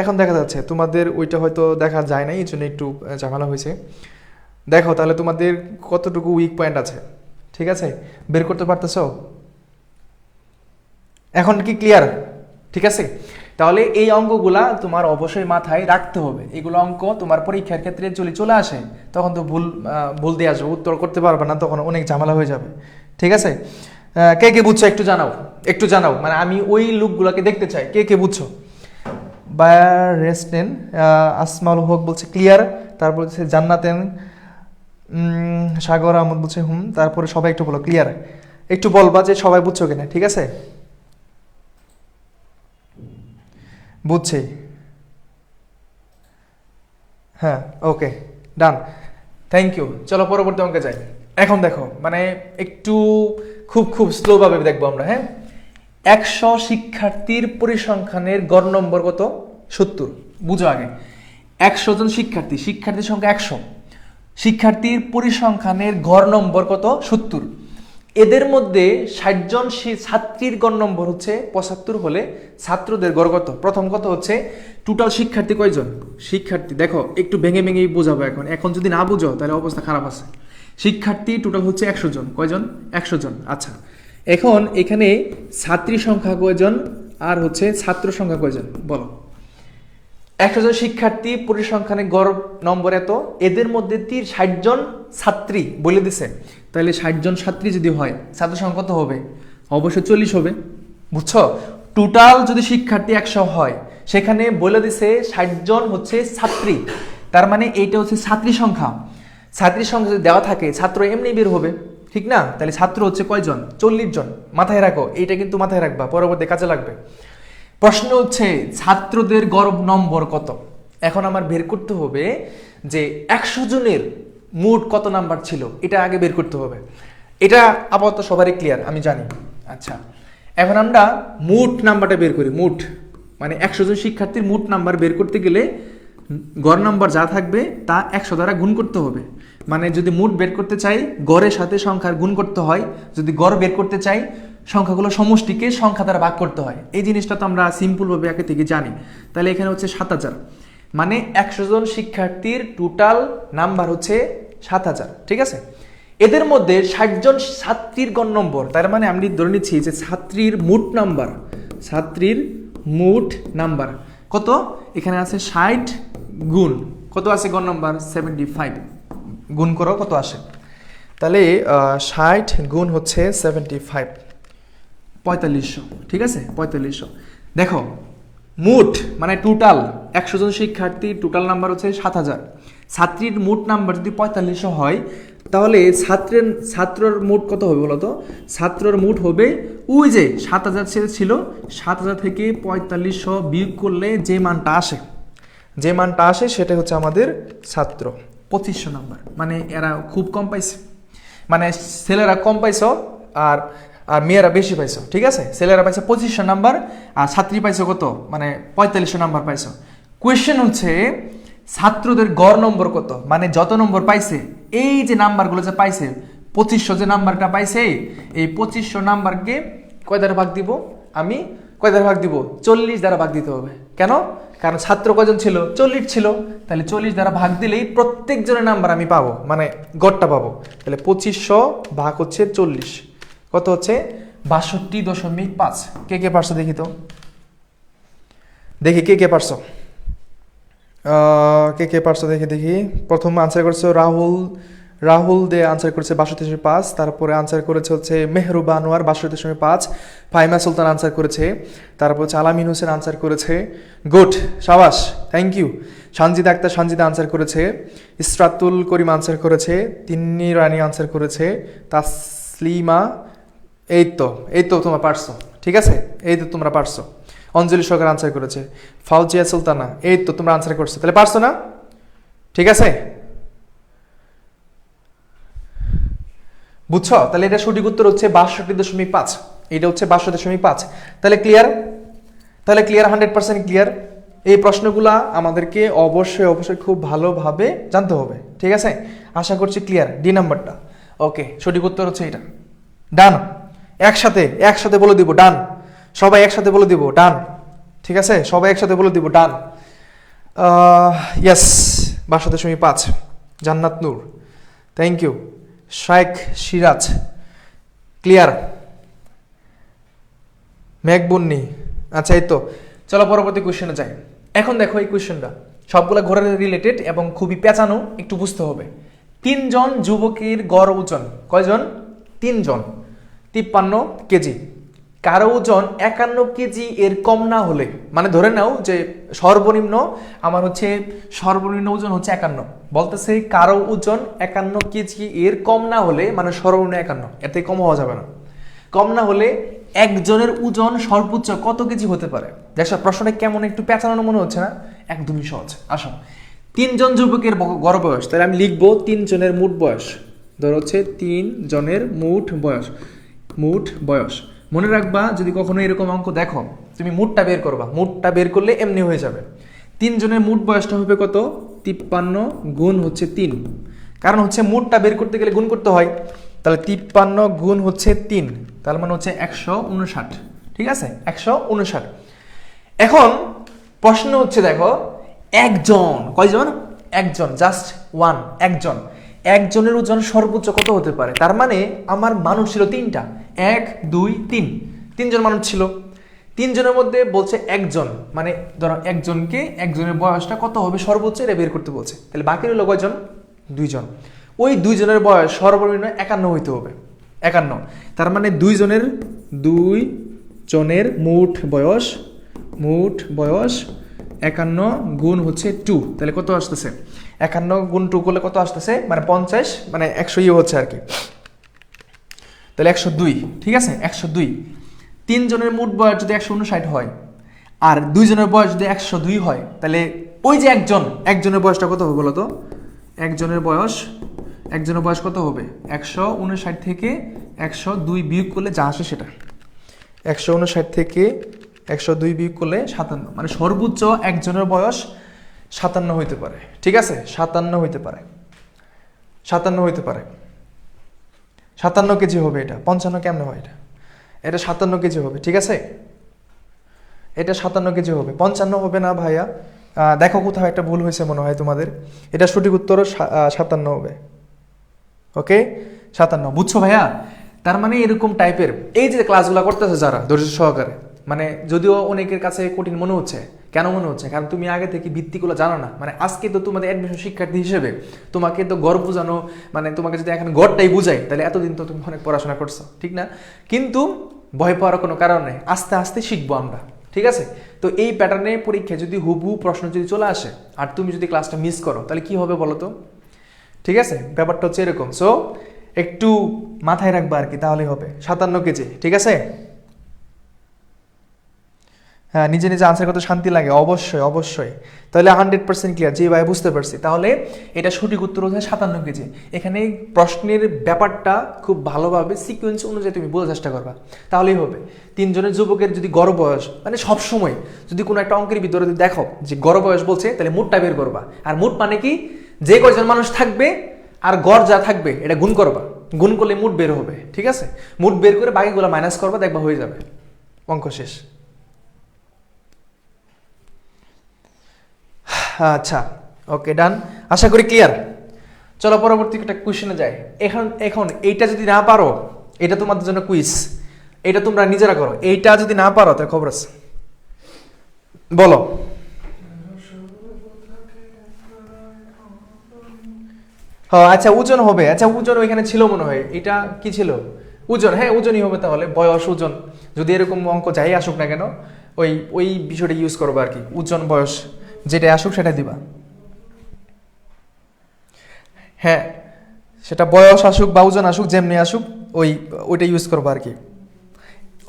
এখন দেখা যাচ্ছে। তোমাদের ওইটা হয়তো দেখা যায় না, এই জন্য একটু ঝামেলা হয়েছে। দেখো তাহলে তোমাদের কতটুকু উইক পয়েন্ট আছে, ঠিক আছে, বের করতে পারতেছো? এখন কি ক্লিয়ার? ঠিক আছে, তাহলে এই অঙ্কগুলা তোমার অবশ্যই মাথায় রাখতে হবে। এগুলো অঙ্ক তোমার পরীক্ষার ক্ষেত্রে চলে আসে, তখন তো ভুল দিয়ে আসবে, উত্তর করতে পারবে না, তখন অনেক ঝামেলা হয়ে যাবে। ঠিক আছে, কে কে বুঝছো একটু জানাও, একটু জানাও, মানে আমি ওই লুকগুলোকে দেখতে চাই, কে কে বুঝছো। বায়ার রেস্টেন আসমাউল হক বলছে ক্লিয়ার, তারপর হচ্ছে জান্নাতেন সাগর আহমদ বলছে তারপরে সবাই একটু বলো ক্লিয়ার, একটু বলবা যে সবাই বুঝছো কিনা। ঠিক আছে, বুঝছি, হ্যাঁ, ওকে, ডান, থ্যাংক ইউ। চলো পরবর্তী অঙ্কে যাই। এখন দেখো, মানে একটু খুব স্লোভাবে দেখবো আমরা। হ্যাঁ, 100 শিক্ষার্থীর পরিসংখ্যানের গড় নম্বর কত? 70। বুঝো আগে, 100 জন শিক্ষার্থীর সংখ্যা 100, শিক্ষার্থীর পরিসংখ্যানের গড় নম্বর কত? 70। এদের মধ্যে 60 জন ছাত্রীর গড় নম্বর হচ্ছে 75 হলে ছাত্রদের গড় কত? প্রথম কথা হচ্ছে টোটাল শিক্ষার্থী কয়জন? শিক্ষার্থী দেখো একটু ভেঙে বোঝাবো। এখন যদি না বুঝো তাহলে অবস্থা খারাপ আছে। শিক্ষার্থী টোটাল হচ্ছে 100 জন। কয়জন? 100 জন। আচ্ছা, এখন এখানে ছাত্রী সংখ্যা কয়জন আর হচ্ছে ছাত্র সংখ্যা কয়জন বলো। 100 জন শিক্ষার্থী পরিসংখ্যানের গড় নম্বর এত, এদের মধ্যে 60 জন ছাত্রী বলে দিছে, তাহলে 60 জন ছাত্রী যদি হয় ছাত্র সংখ্যা কত হবে? অবশ্যই 40 হবে। বুঝছো, টোটাল যদি শিক্ষার্থী 100 হয়, সেখানে বলে দিছে 60 জন হচ্ছে ছাত্রী, তার মানে এইটা হচ্ছে ছাত্রী সংখ্যা। ছাত্রী সংখ্যা যদি দেওয়া থাকে, ছাত্র এমনি বের হবে, ঠিক না? তাহলে ছাত্র হচ্ছে কয়জন? 40 জন। মাথায় রাখো, এইটা কিন্তু মাথায় রাখবা, পরবর্তী কাজে লাগবে। প্রশ্ন হচ্ছে ছাত্রদের গড় নম্বর কত। এখন আমার বের করতে হবে যে 100 জনের মোট কত নাম্বার ছিল, এটা আগে বের করতে হবে। এটা আপাতত সবারই ক্লিয়ার, আমি জানি। আচ্ছা, এখন আমরা মোট নাম্বারটা বের করি। মোট মানে 100 জন শিক্ষার্থীর মোট নাম্বার বের করতে গেলে গড় নাম্বার যা থাকবে তা 100 দ্বারা গুণ করতে হবে। মানে যদি মোট বের করতে চাই, গড়ের সাথে সংখ্যার গুণ করতে হয়। যদি গড় বের করতে চাই, সংখ্যাগুলো সমষ্টিকে সংখ্যা দ্বারা ভাগ করতে হয়। এই জিনিসটা তো আমরা সিম্পলভাবে আগে থেকে জানি। তাহলে এখানে হচ্ছে 7000, মানে 100 জন শিক্ষার্থীর টোটাল নাম্বার হচ্ছে 7000। ঠিক আছে, এদের মধ্যে 60 জন ছাত্রীর গড় নম্বর, তার মানে আমি ধরে নিচ্ছি যে ছাত্রীর মোট নাম্বার কত? এখানে আছে 60 গুণ কত আছে গড় নম্বর? 75। গুণ করো কত আসে, তাহলে 60 গুণ হচ্ছে 75, 4500। ঠিক আছে, 4500। দেখো মোট মানে টোটাল 100 জন শিক্ষার্থী, টোটাল নাম্বার হচ্ছে 7000। ছাত্রীর মোট নাম্বার যদি 4500 হয়, তাহলে ছাত্রের মোট কত হবে বলো তো? ছাত্রের মোট হবে ওই যে 7000 ছিল, 7000 থেকে 4500 বিয়োগ করলে যে মানটা আসে সেটা হচ্ছে আমাদের ছাত্র। 2500 নাম্বার, মানে এরা খুব কম পাইছে, মানে ছেলেরা কম পাইছো আর মেয়েরা বেশি পাইছো। ঠিক আছে, ছেলেরা পাইছে 2500 নাম্বার আর ছাত্রী পাইছো কত? মানে 4500 নাম্বার পাইছো। কোয়েশ্চেন হচ্ছে ছাত্রদের গড় নম্বর কত, মানে যত নম্বর পাইছে, এই যে নাম্বারগুলো যে পাইছে, 2500 যে নাম্বারটা পাইছে, এই 2500 নাম্বারকে কয় দ্বারা ভাগ দিব? আমি কয় দ্বারা ভাগ দিব? 40 দ্বারা ভাগ দিতে হবে। কেন? কারণ ছাত্র কয়জন ছিল? 40 ছিল। তাহলে 40 দ্বারা ভাগ দিলেই প্রত্যেক জনের নাম্বার আমি পাবো, মানে গড়টা পাবো। তাহলে 2500 ভাগ হচ্ছে 40, কত হচ্ছে? 62.5। কে পারছো দেখি তো, দেখি কে পারছো, কে পারছো দেখি। প্রথম আনসার করেছে রাহুল দে আনসার করেছে 62.5, তারপরে আনসার করেছে হচ্ছে মেহরুবা আনোয়ার 62.5, ফাইমা সুলতান আনসার করেছে, তারপর হচ্ছে আলামিন হোসেন আনসার করেছে। গুড, সাবাস, থ্যাংক ইউ। সঞ্জিদা আনসার করেছে, ইসরাতুল করিম আনসার করেছে, তিন্নি রানী আনসার করেছে, তাসলিমা, এই তো তোমরা পারছো। ঠিক আছে, এই তো তোমরা পারছো। অঞ্জলি সরকার আনসার করেছে, ফাউজিয়া সুলতানা, এই তো তোমরা আনসার করছো, তাহলে পারছো না? ঠিক আছে, বুঝছো? তাহলে এটা সঠিক উত্তর হচ্ছে 62.5। এটা হচ্ছে 62.5। তাহলে ক্লিয়ার? 100% ক্লিয়ার। এই প্রশ্নগুলা আমাদেরকে অবশ্যই খুব ভালোভাবে জানতে হবে। ঠিক আছে, আশা করছি ক্লিয়ার। ডি নাম্বারটা ওকে, সঠিক উত্তর হচ্ছে এটা। ডান, একসাথে বলে দিব, ডান। সবাই একসাথে বলে দিব ডান। ঠিক আছে, সবাই একসাথে বলে দিব ডান। Yes, 62.5। Jannat Noor, thank you. Shaikh Siraj, clear. মেঘবন্নি, আচ্ছা এই তো। চলো পরবর্তী কোয়েশ্চেনে যাই। এখন দেখো এই কোয়েশ্চেনটা সবগুলো ঘরের রিলেটেড এবং খুবই পেঁচানো, একটু বুঝতে হবে। 3 জন যুবকের গড় ওজন কয়জন? 3 জন, 53 কেজি। কারো ওজন 51 কেজি এর কম না হলে, মানে ধরে নাও যে সর্বনিম্ন আমার হচ্ছে সর্বনিম্ন ওজন হচ্ছে 51, বলতেছে কারো ওজন 51 কেজি এর কম না হলে, মানে সর্বনিম্ন 51, এর থেকে কম হওয়া যাবে না, কম না হলে একজনের ওজন সর্বোচ্চ কত কেজি হতে পারে? দেখো প্রশ্নটা কেমন একটু পেঁচানো মনে হচ্ছে না? একদমই সহজ। আসো, 3 জন যুবকের গড় বয়স, তাহলে আমি লিখবো 3 জনের মোট বয়স। ধরো হচ্ছে 3 জনের মোট বয়স, মোট বয়স। মনে রাখবা যদি কখনো এরকম অঙ্ক দেখো, তুমি মোটটা বের করবা, মোটটা বের করলে এমনি হয়ে যাবে। 3 জনের মোট বয়সটা হবে কত? 53 গুণ হচ্ছে 3, কারণ হচ্ছে মোটটা বের করতে গেলে গুণ করতে হয়। তাহলে 53 গুণ হচ্ছে 3, তার মানে হচ্ছে 159। ঠিক আছে, 159। এখন প্রশ্ন হচ্ছে দেখো, একজন, কয়জন? একজন, জাস্ট ওয়ান, একজন। একজনের ওজন সর্বোচ্চ কত হতে পারে? তার মানে আমার মানুষ ছিল 3টা, 1 2 3, 3 জন মানুষ ছিল। 3 জনের মধ্যে বলছে একজন, মানে ধরো একজনকে, একজনের বয়সটা কত হবে সর্বোচ্চ এটা বের করতে বলছে। তাহলে বাকি রইল কয়জন? 2 জন। ওই 2 জনের বয়স সর্বনিম্ন 51 হইতে হবে, 51। তার মানে 2 জনের মোট বয়স, মোট বয়স 51 গুণ হচ্ছে 2, তাহলে কত আসতেছে? 51 গুণ 2 করলে কত আসতেছে? মানে 50, মানে 100 হচ্ছে আর কি। তাহলে 102, ঠিক আছে, 102। 3 জনের মোট বয়স যদি 159 হয় আর 2 জনের বয়স যদি 102 হয়, তাহলে ওই যে একজনের বয়সটা কত হবে বলো তো? একজনের বয়স কত হবে? 159 থেকে 102 বিয়োগ করলে যা আসে সেটা, 159 থেকে 102 বিয়োগ করলে 57, মানে সর্বোচ্চ একজনের বয়স 57 হইতে পারে। ঠিক আছে, 57 হইতে পারে, 57 হইতে পারে। 57 কেজি হবে। এটা 55 কেমনে হয়? এটা 57 কেজি হবে। ঠিক আছে, এটা 57 কেজি হবে, 55 হবে না ভাইয়া। দেখো কোথাও একটা ভুল হয়েছে মনে হয় তোমাদের। এটা সঠিক উত্তর 57 হবে। ওকে, 57, বুঝছো ভাইয়া? তার মানে এরকম টাইপের এই যে ক্লাসগুলো করতেছে যারা ধৈর্য সহকারে, মানে যদিও অনেকের কাছে কঠিন মনে হচ্ছে, কেন মনে হচ্ছে? কারণ তুমি আগে থেকে ভিত্তিগুলো জানো না। মানে আজকে তো তোমাদের অ্যাডমিশন শিক্ষার্থী হিসেবে তোমাকে তো গড় বোঝানো, মানে তোমাকে যদি এখন গড়টাই বুঝাই, তাহলে এতদিন তো তুমি অনেক পড়াশোনা করছো, ঠিক না? কিন্তু ভয় পাওয়ার কোনো কারণ নেই, আস্তে আস্তে শিখবো আমরা। ঠিক আছে, তো এই প্যাটার্নে পরীক্ষায় যদি হুবহু প্রশ্ন যদি চলে আসে আর তুমি যদি ক্লাসটা মিস করো, তাহলে কি হবে বলো তো? ঠিক আছে, ব্যাপারটা হচ্ছে এরকম। সো একটু মাথায় রাখবা আর কি, তাহলেই হবে। 57 কেজি, ঠিক আছে? হ্যাঁ, নিজে নিজে আনসার করতে শান্তি লাগে, অবশ্যই অবশ্যই। তাহলে 100% ক্লিয়ার, জি ভাই বুঝতে পারছি। তাহলে এটা সঠিক উত্তর হচ্ছে 57 কেজি। এখানে প্রশ্নের ব্যাপারটা খুব ভালোভাবে সিকোয়েন্স অনুযায়ী তুমি বোঝার চেষ্টা করবা, তাহলেই হবে। 3 জনের যুবকের যদি গড় বয়স, মানে সবসময় যদি কোনো একটা অঙ্কের ভিতরে যদি দেখো যে গড় বয়স বলছে, তাহলে মোটটা বের করবা। আর মোট মানে কি? যে কয়জন মানুষ থাকবে আর গড় যা থাকবে এটা গুণ করবা, গুণ করলে মোট বের হবে। ঠিক আছে, মোট বের করে বাকিগুলো মাইনাস করবা, দেখবা হয়ে যাবে, অঙ্ক শেষ। আচ্ছা, ওকে, ডান, আশা করি ক্লিয়ার। চলো পরবর্তী একটা কোশ্চেনে যাই। এখন এইটা যদি না পারো, এটা তোমাদের জন্য কুইজ, এটা তোমরা নিজেরা করো। এইটা যদি না পারো তাহলে খবর আছে, বলো। হ্যাঁ, আচ্ছা ওজন হবে। আচ্ছা ওজন ওইখানে ছিল মনে হয়, এটা কি ছিল? ওজন, হ্যাঁ ওজনই হবে তাহলে, বয়স ওজন। যদি এরকম অঙ্ক যাই আসুক না কেন, ওই বিষয়টা ইউজ করবো আর কি, ওজন বয়স যেটা আসুক সেটা দিবা। হ্যাঁ, সেটা বয়স আসুক বা ওজন আসুক, যেমনি আসুক ওইটা ইউজ করবো আর কি।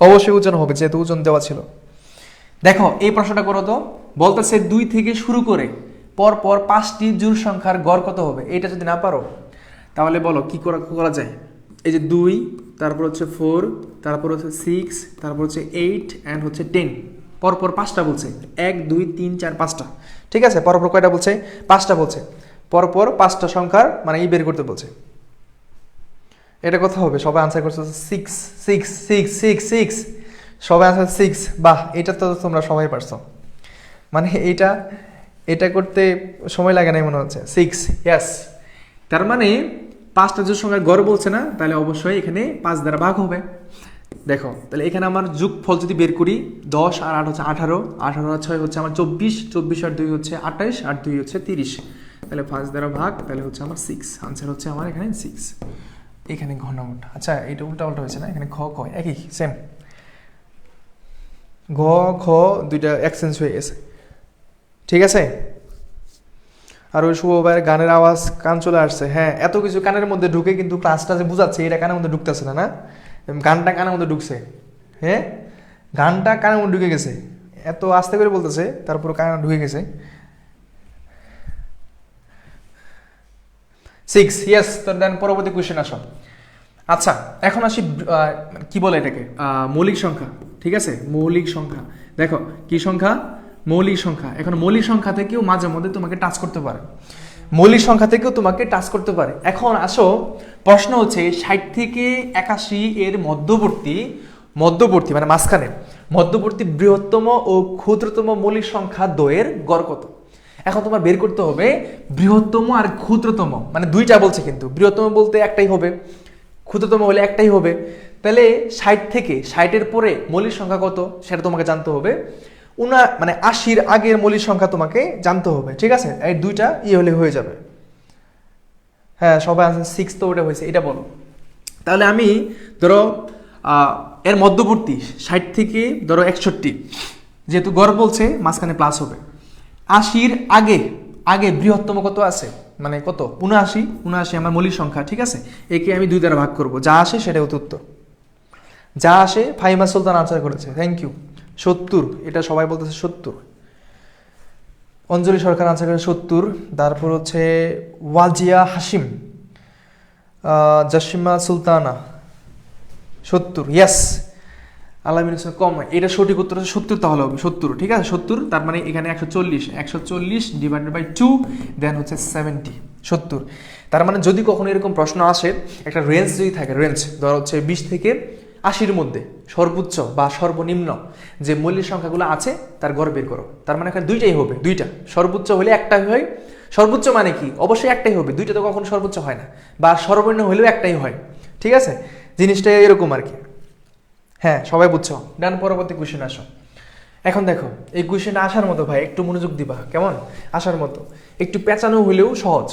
অবশ্যই ওজন হবে যেহেতু ওজন দেওয়া ছিল। দেখো এই প্রশ্নটা করো তো, বলতেছে 2 থেকে শুরু করে পরপর 5টি জোড় সংখ্যার গড় কত হবে? এটা যদি না পারো তাহলে বলো কি করা যায়। এই যে 2, তারপর হচ্ছে 4, তারপর হচ্ছে 6, তারপর হচ্ছে 8 অ্যান্ড হচ্ছে 10, পরপর 5টা বলছে। 1 2 3 4 5টা, ঠিক আছে? পরপর কয়টা বলছে? 5টা বলছে। পরপর 5টা সংখ্যার মানে বের করতে বলছে। এটা কত হবে? সবাই আনসার করছে 6 6 6 6 6। সবাই আনসার 6। বাহ, এটা তো তোমরা সবাই পারছো। মানে এটা করতে সময় লাগে নাই মনে হচ্ছে। 6, ইয়েস। তার মানে 5টা জোড় সংখ্যার গড় বলছে না, তাহলে অবশ্যই এখানে 5 দ্বারা ভাগ হবে। দেখো তাহলে এখানে আমার যোগফল যদি বের করি, 10 আর 8 হচ্ছে 18, 18 আর 6 হচ্ছে আমার 24, 24 আর 2 হচ্ছে 28, আর 2 হচ্ছে 30। তাহলে 5 দ্বারা ভাগ, তাহলে হচ্ছে আমার 6। আনসার হচ্ছে আমার এখানে 6। এখানে ঘ নম্বরটা, আচ্ছা এটা উল্টা পাল্টা হয়েছে না, এখানে খ খ একই সেম, ঘ খ দুইটা এক্সচেঞ্জ হয়ে গেছে। ঠিক আছে। আর ওই শুভ ভাইয়ের গানের আওয়াজ কান চলে আসছে। হ্যাঁ, এত কিছু কানের মধ্যে ঢুকে কিন্তু ক্লাসটা যে বুঝাচ্ছে এটা কানের মধ্যে ঢুকতেছে না। না, গানটা কানের মধ্যে ঢুকছে। হ্যাঁ, গানটা কানের মধ্যে ঢুকে গেছে, এত আস্তে করে বলতেছে তারপর কানে ঢুকে গেছে। 6, ইয়েস। তো দেন পরবর্তী কোয়েশ্চেন আসো। আচ্ছা, এখন আসি কি বলে এটাকে, মৌলিক সংখ্যা। ঠিক আছে, মৌলিক সংখ্যা। দেখো কি সংখ্যা, মৌলিক সংখ্যা। এখন মৌলিক সংখ্যা থেকেও মাঝে মধ্যে তোমাকে টাচ করতে পারে, মৌলিক সংখ্যা থেকেও তোমাকে টাচ করতে পারে। এখন আসো, প্রশ্ন হচ্ছে 60 থেকে 81 এর মধ্যবর্তী মানে মাঝখানে মধ্যবর্তী বৃহত্তম ও ক্ষুদ্রতম মৌলিক সংখ্যা দ্বয়ের গড় কত। এখন তোমার বের করতে হবে বৃহত্তম আর ক্ষুদ্রতম, মানে দুইটা বলছে, কিন্তু বৃহত্তম বলতে একটাই হবে, ক্ষুদ্রতম হলে একটাই হবে। তাহলে 60 থেকে 60-এর পরে মৌলিক সংখ্যা কত সেটা তোমাকে জানতে হবে। মানে 80-র আগের মৌলিক সংখ্যা তোমাকে জানতে হবে। ঠিক আছে, এই দুইটা হলে হয়ে যাবে। হ্যাঁ, সবাই আনসার 6 তো ওটা হয়েছে, এটা বলো। তাহলে আমি ধরো এর মধ্যবর্তী 60 থেকে ধরো 61, যেহেতু গড় বলছে মাঝখানে প্লাস হবে। 80-র আগে বৃহত্তম কত আছে, মানে কত, 79 আমার মৌলিক সংখ্যা। ঠিক আছে, একে আমি 2 দ্বারা ভাগ করব, যা আসে সেটা উত্তর। যা আসে, ফাহিমা সুলতান আনসার করেছে, থ্যাংক ইউ। 70, এটা সবাই বলতেছে 70। অঞ্জলি সরকার আনসার করে 70। তারপর হচ্ছে ওয়াজিয়া হাসিম, জাসিমা সুলতানা 70, ইয়েস। আলামিন হোসেন কম, এটা সঠিক উত্তর হচ্ছে 70, তাহলে হবে 70। ঠিক আছে, 70। তার মানে এখানে 140 ডিভাইডেড বাই 2, দেন হচ্ছে 70, 70। তার মানে যদি কখনো এরকম প্রশ্ন আসে, একটা রেঞ্জ যদি থাকে, রেঞ্জ ধর হচ্ছে 20 থেকে 80-র মধ্যে সর্বোচ্চ বা সর্বনিম্ন যে মৌলিক সংখ্যাগুলো আছে তার গড় বের করো। তার মানে এখানে দুইটাই হবে, দুইটা। সর্বোচ্চ হলে একটাই হয়, সর্বোচ্চ মানে কি, অবশ্যই একটাই হবে, দুইটা তো কখনো সর্বোচ্চ হয় না, বা সর্বনিম্ন হলেও একটাই হয়। ঠিক আছে, জিনিসটা এরকম আর কি। হ্যাঁ, সবাই বুঝছো। ডান, পরবর্তী কোয়েশ্চেন আসো। এখন দেখো এই কোয়েশ্চেনটা আসার মতো ভাই, একটু মনোযোগ দিবা, কেমন, আসার মতো, একটু পেঁচানো হলেও সহজ।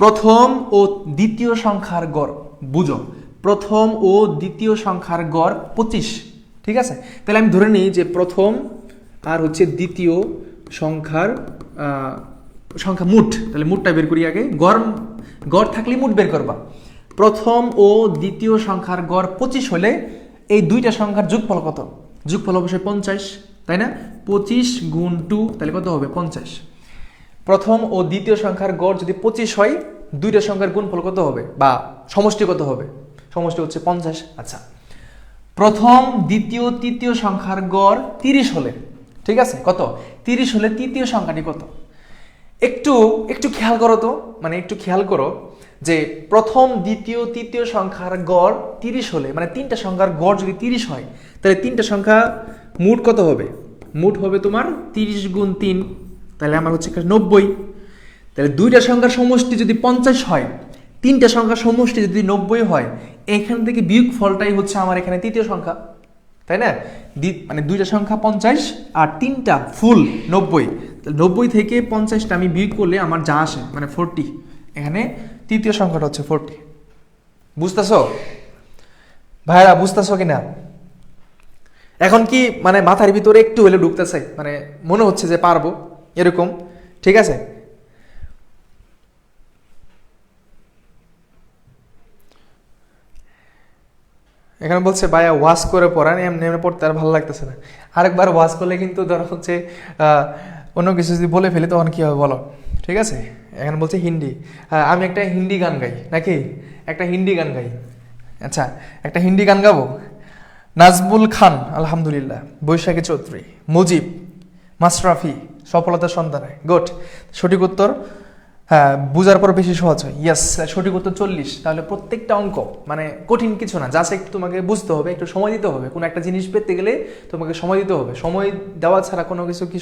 প্রথম ও দ্বিতীয় সংখ্যার গড় বুঝো, প্রথম ও দ্বিতীয় সংখ্যার গড় 25। ঠিক আছে, তাহলে আমি ধরে নিই যে প্রথম আর হচ্ছে দ্বিতীয় সংখ্যার সংখ্যা মুঠ, তাহলে মুঠটা বের করি আগে। গড় থাকলে মুঠ বের করবা। প্রথম ও দ্বিতীয় সংখ্যার গড় 25 হলে এই দুইটা সংখ্যার যোগফল কত? যোগফল অবশ্যই 50, তাই না? 25 গুণ 2, তাহলে কত হবে? 50। প্রথম ও দ্বিতীয় সংখ্যার গড় যদি 25 হয়, দুইটা সংখ্যার গুণফল কত হবে, বা সমষ্টি কত হবে? সমষ্টি হচ্ছে 50। আচ্ছা, প্রথম, দ্বিতীয়, তৃতীয় সংখ্যার গড় 30 হলে, ঠিক আছে, কত? 30 হলে তৃতীয় সংখ্যাটি কত? একটু খেয়াল করো তো, মানে একটু খেয়াল করো যে প্রথম, দ্বিতীয়, তৃতীয় সংখ্যার গড় 30 হলে, মানে তিনটা সংখ্যার গড় যদি 30 হয়, তাহলে তিনটা সংখ্যা মোট কত হবে? মোট হবে তোমার 30 গুণ 3, তাহলে আমার হচ্ছে 90। তাহলে দুইটা সংখ্যার সমষ্টি যদি 50 হয়, তিনটা সংখ্যার সমষ্টি যদি 90 হয়, এখান থেকে বিয়োগ ফলটাই হচ্ছে আমার এখানে তৃতীয় সংখ্যা, তাই না? মানে দুইটা সংখ্যা 50 আর তিনটা ফুল 90, তাহলে 90 থেকে 50টা আমি বিয়োগ করলে আমার যা আসে মানে 40, এখানে তৃতীয় সংখ্যাটা হচ্ছে 40। বুঝতেছো ভাইরা, বুঝতেছো কিনা? এখন কি মানে মাথার ভিতরে একটু হলে ঢুকতেছে, মানে মনে হচ্ছে যে পারবো এরকম? ঠিক আছে, এখানে বলছে ভাইয়া ওয়াশ করে পড়ান, এমনি এমনি পড়তে আর ভালো লাগতেছে না। আরেকবার ওয়াশ করলে কিন্তু ধরো হচ্ছে অন্য কিছু যদি বলে ফেলি তখন কি হবে বলো? ঠিক আছে, এখানে বলছে হিন্দি। আমি একটা হিন্দি গান গাই নাকি? একটা হিন্দি গান গাই। আচ্ছা, একটা হিন্দি গান গাবো। নাজমুল খান আলহামদুলিল্লাহ, বৈশাখী চৌধুরী, মুজিব, মাশরাফি, সফলতার সন্ধানে, গুড। সঠিক উত্তর হ্যাঁ, বুঝার পর বেশি সহজ হয়। ইয়েস, সঠিক উত্তর 40। তাহলে প্রত্যেকটা অঙ্ক মানে কঠিন কিছু না, জাস্ট একটু তোমাকে বুঝতে হবে, একটু সময় দিতে হবে। কোনো একটা জিনিস পেতে গেলে তোমাকে সময় দিতে হবে। সময় দেওয়া ছাড়া কোনো কিছু কি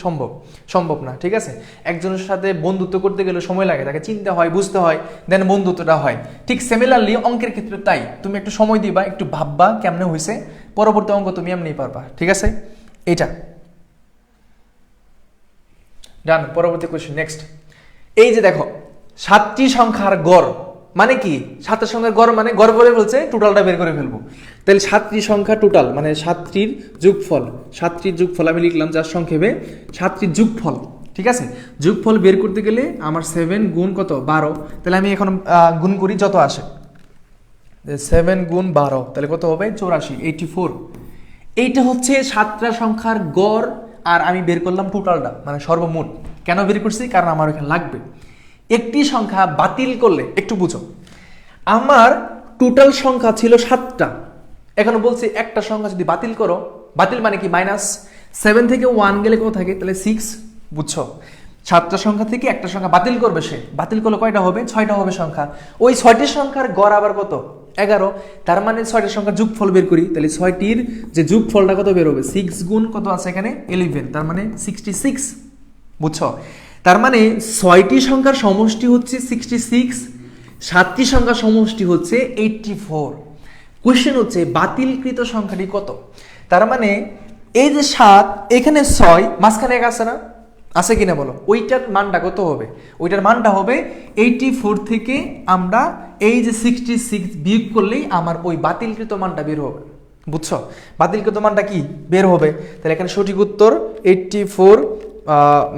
সম্ভব না, ঠিক আছে? একজনের সাথে বন্ধুত্ব করতে গেলে সময় লাগে, তাকে চিনতে হয়, বুঝতে হয়, দেন বন্ধুত্বটা হয়। ঠিক সিমিলারলি অঙ্কের ক্ষেত্রে তাই, তুমি একটু সময় দিবা, একটু ভাববা কেমনে হয়েছে, পরবর্তী অঙ্ক তুমি এমনিই পারবা, ঠিক আছে? এইটা ডান। পরবর্তী কোয়েশ্চেন, নেক্সট। এই যে দেখো, 7টি সংখ্যার গড় মানে কি? 7টা সংখ্যার গড় মানে গড় বলে বলছে টোটালটা বের করে ফেলবো। তাহলে 7টি সংখ্যা টোটাল মানে 7টির যোগফল। 7টির যোগফল আমি লিখলাম যার সংক্ষেপে 7টির যোগফল, ঠিক আছে? যোগফল বের করতে গেলে আমার 7 গুণ কত 12। তাহলে আমি এখন গুণ করি, যত আসে 7 গুণ 12 তাহলে কত হবে 84, 84। এইটা হচ্ছে 7টা সংখ্যার গড়, আর আমি বের করলাম টোটালটা মানে সর্বমোট। কেন বের করছি? কারণ আমার এখানে লাগবে। একটি সংখ্যা বাতিল করলে, একটু বুঝো, আমার টোটাল সংখ্যা ছিল 7টা, এখন বলছি একটা সংখ্যা যদি বাতিল করো, বাতিল মানে কি -7 থেকে 1 গেলে কত থাকে? তাহলে 6, বুঝছো? 7টা সংখ্যা থেকে একটা সংখ্যা বাতিল করবে, সে বাতিল করলে কয়টা হবে? 6টা হবে সংখ্যা। ওই 6টি সংখ্যার গড় আবার কত? 11। তার মানে 6টা সংখ্যার যোগফল বের করি, তাহলে 6টির যে যোগফলটা কত বের হবে? 6 গুণ কত আছে এখানে 11, তার মানে 66, বুঝছো? তার মানে 6টি সংখ্যার সমষ্টি হচ্ছে 66, 7টি সংখ্যার সমষ্টি হচ্ছে 84। কোশ্চেন হচ্ছে বাতিলকৃত সংখ্যাটি কত? তার মানে এই যে 7, এখানে 6, মাঝখানে 1 আছে না? আছে কিনা বলো? ওইটার মানটা কত হবে? ওইটার মানটা হবে 84 থেকে আমরা এই যে 66 বিয়োগ করলেই আমার ওই বাতিলকৃত মানটা বের হবে, বুঝছো? বাতিলকৃত মানটা কি বের হবে? তাহলে এখানে সঠিক উত্তর 84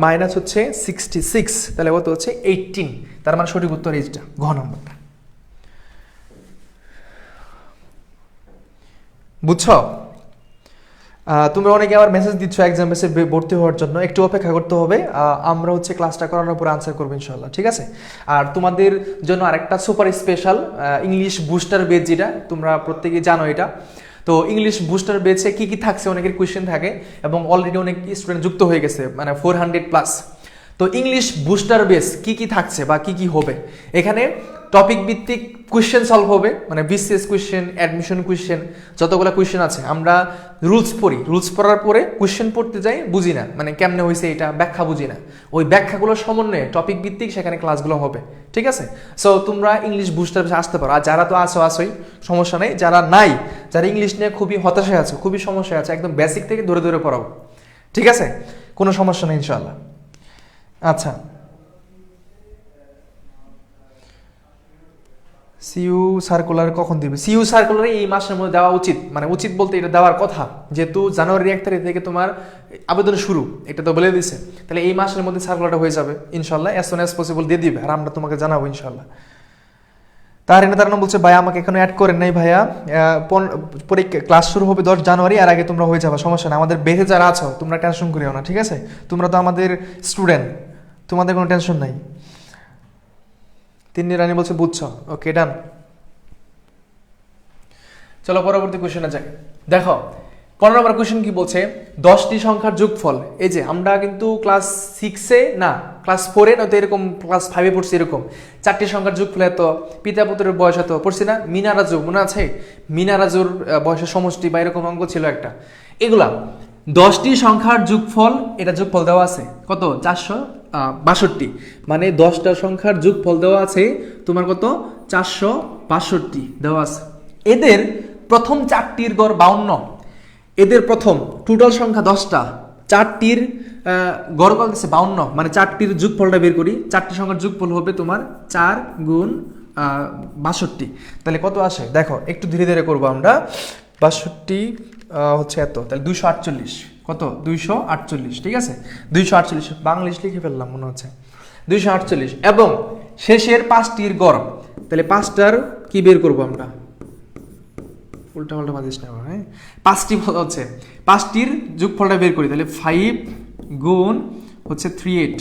মাইনাস হচ্ছে 66, তাহলে কত হচ্ছে 18। তার মানে সঠিক উত্তর এইটা, ঘ নম্বরটা, বুঝছো? তোমরা অনেকে আবার মেসেজ দিচ্ছ এক্সাম বেসে ভর্তি হওয়ার জন্য, একটু অপেক্ষা করতে হবে। আমরা হচ্ছে ক্লাসটা করানোর পর আনসার করবো ইনশাল্লাহ, ঠিক আছে? আর তোমাদের জন্য আরেকটা সুপার স্পেশাল ইংলিশ বুস্টার বেচ, যেটা তোমরা প্রত্যেকেই জানো এটা। তো ইংলিশ বুস্টার বেচে কি কি থাকছে, অনেকের কোয়েশ্চেন থাকে এবং অলরেডি অনেক স্টুডেন্ট যুক্ত হয়ে গেছে, মানে 400+। তো ইংলিশ বুস্টার বেস কি কি থাকছে বা কি কি হবে? এখানে টপিক ভিত্তিক কোয়েশ্চেন সলভ হবে, মানে বিসিএস কোয়েশ্চেন, অ্যাডমিশন কোয়েশ্চেন, যতগুলো কোয়েশ্চেন আছে। আমরা রুলস পড়ি, রুলস পড়ার পরে কোয়েশ্চেন পড়তে যাই, বুঝি না, মানে কেমনে হয়েছে এটা ব্যাখ্যা বুঝি না, ওই ব্যাখ্যাগুলোর সমন্বয়ে টপিক ভিত্তিক সেখানে ক্লাসগুলো হবে, ঠিক আছে? সো তোমরা ইংলিশ বুস্টার বেসে আসতে পারো। আর যারা তো আসোই, সমস্যা নেই। যারা নাই, যারা ইংলিশ নিয়ে খুবই হতাশায় আছে, খুবই সমস্যায় আছে, একদম বেসিক থেকে ধরে ধরে পড়াবো, ঠিক আছে? কোনো সমস্যা নেই ইনশাআল্লাহ। আচ্ছা, সিইউ সার্কুলার কখন দিবে? সিইউ সার্কুলার এই মাসের মধ্যে দেওয়া উচিত, মানে উচিত বলতে এটা দেওয়ার কথা, যেহেতু জানুয়ারি 1 তারিখ থেকে তোমার আবেদন শুরু, এটা তো বলে দিছে। তাহলে এই মাসের মধ্যে সার্কুলারটা হয়ে যাবে ইনশাল্লাহ, অ্যাজ সুন অ্যাজ পসিবল দিয়ে দিবে, আর আমরা তোমাকে জানাবো ইনশাল্লাহ। তার নাম বলছে, ভাই আমাকে এখনো অ্যাড করেন নাই ভাইয়া, পরীক্ষা ক্লাস শুরু হবে 10 জানুয়ারি, আর আগে তোমরা হয়ে যাবে, সমস্যা না। আমাদের বেঁধে যারা আছো তোমরা টেনশন করিও না, ঠিক আছে? তোমরা তো আমাদের স্টুডেন্ট, তোমাদের কোনো টেনশন নাই। তিন্নি রানী বলছে বুঝছো, ওকে ডান। চলো পরবর্তী কোশ্চেনে যাই। দেখো 15 নম্বর কোশ্চেন কি বলছে? 10টি সংখ্যার যোগফল। এই যে আমরা কিন্তু ক্লাস 6-এ না, ক্লাস 4-এ নয়তো এরকম ক্লাস 5-এ পড়ছি, এরকম 4টি সংখ্যার যোগফল এত, পিতা পুত্রের বয়স এত পড়ছি না? মিনা রাজু মনে আছে? মিনা রাজুর বয়সের সমষ্টি বা এরকম অঙ্ক ছিল একটা। এগুলা 10টি সংখ্যার যোগফল, এটা যোগফল দেওয়া আছে কত? 462। মানে 10টা সংখ্যার যোগফল দেওয়া আছে তোমার কত? 462 দেওয়া আছে। এদের প্রথম 4টির গড় 52। এদের প্রথম টোটাল সংখ্যা 10টা, 4টির গড় কত আছে? 52। মানে 4টির যোগফলটা বের করি, 4টি সংখ্যার যোগফল হবে তোমার 4 গুণ 62। তাহলে কত আসে দেখো, একটু ধীরে ধীরে করবো আমরা। 62 হচ্ছে এত, তাহলে 248। কত? 248, ঠিক আছে? 248 বাংলিশ লিখে ফেললাম মনে হচ্ছে, 248। এবং শেষের 5টির গড়, তাহলে 5টার কি বের করবো আমরা? উল্টা পাল্টা বাজিস না, হ্যাঁ? 5টি বলা হচ্ছে, 5টির যোগফলটা বের করি, তাহলে 5 গুণ হচ্ছে 38,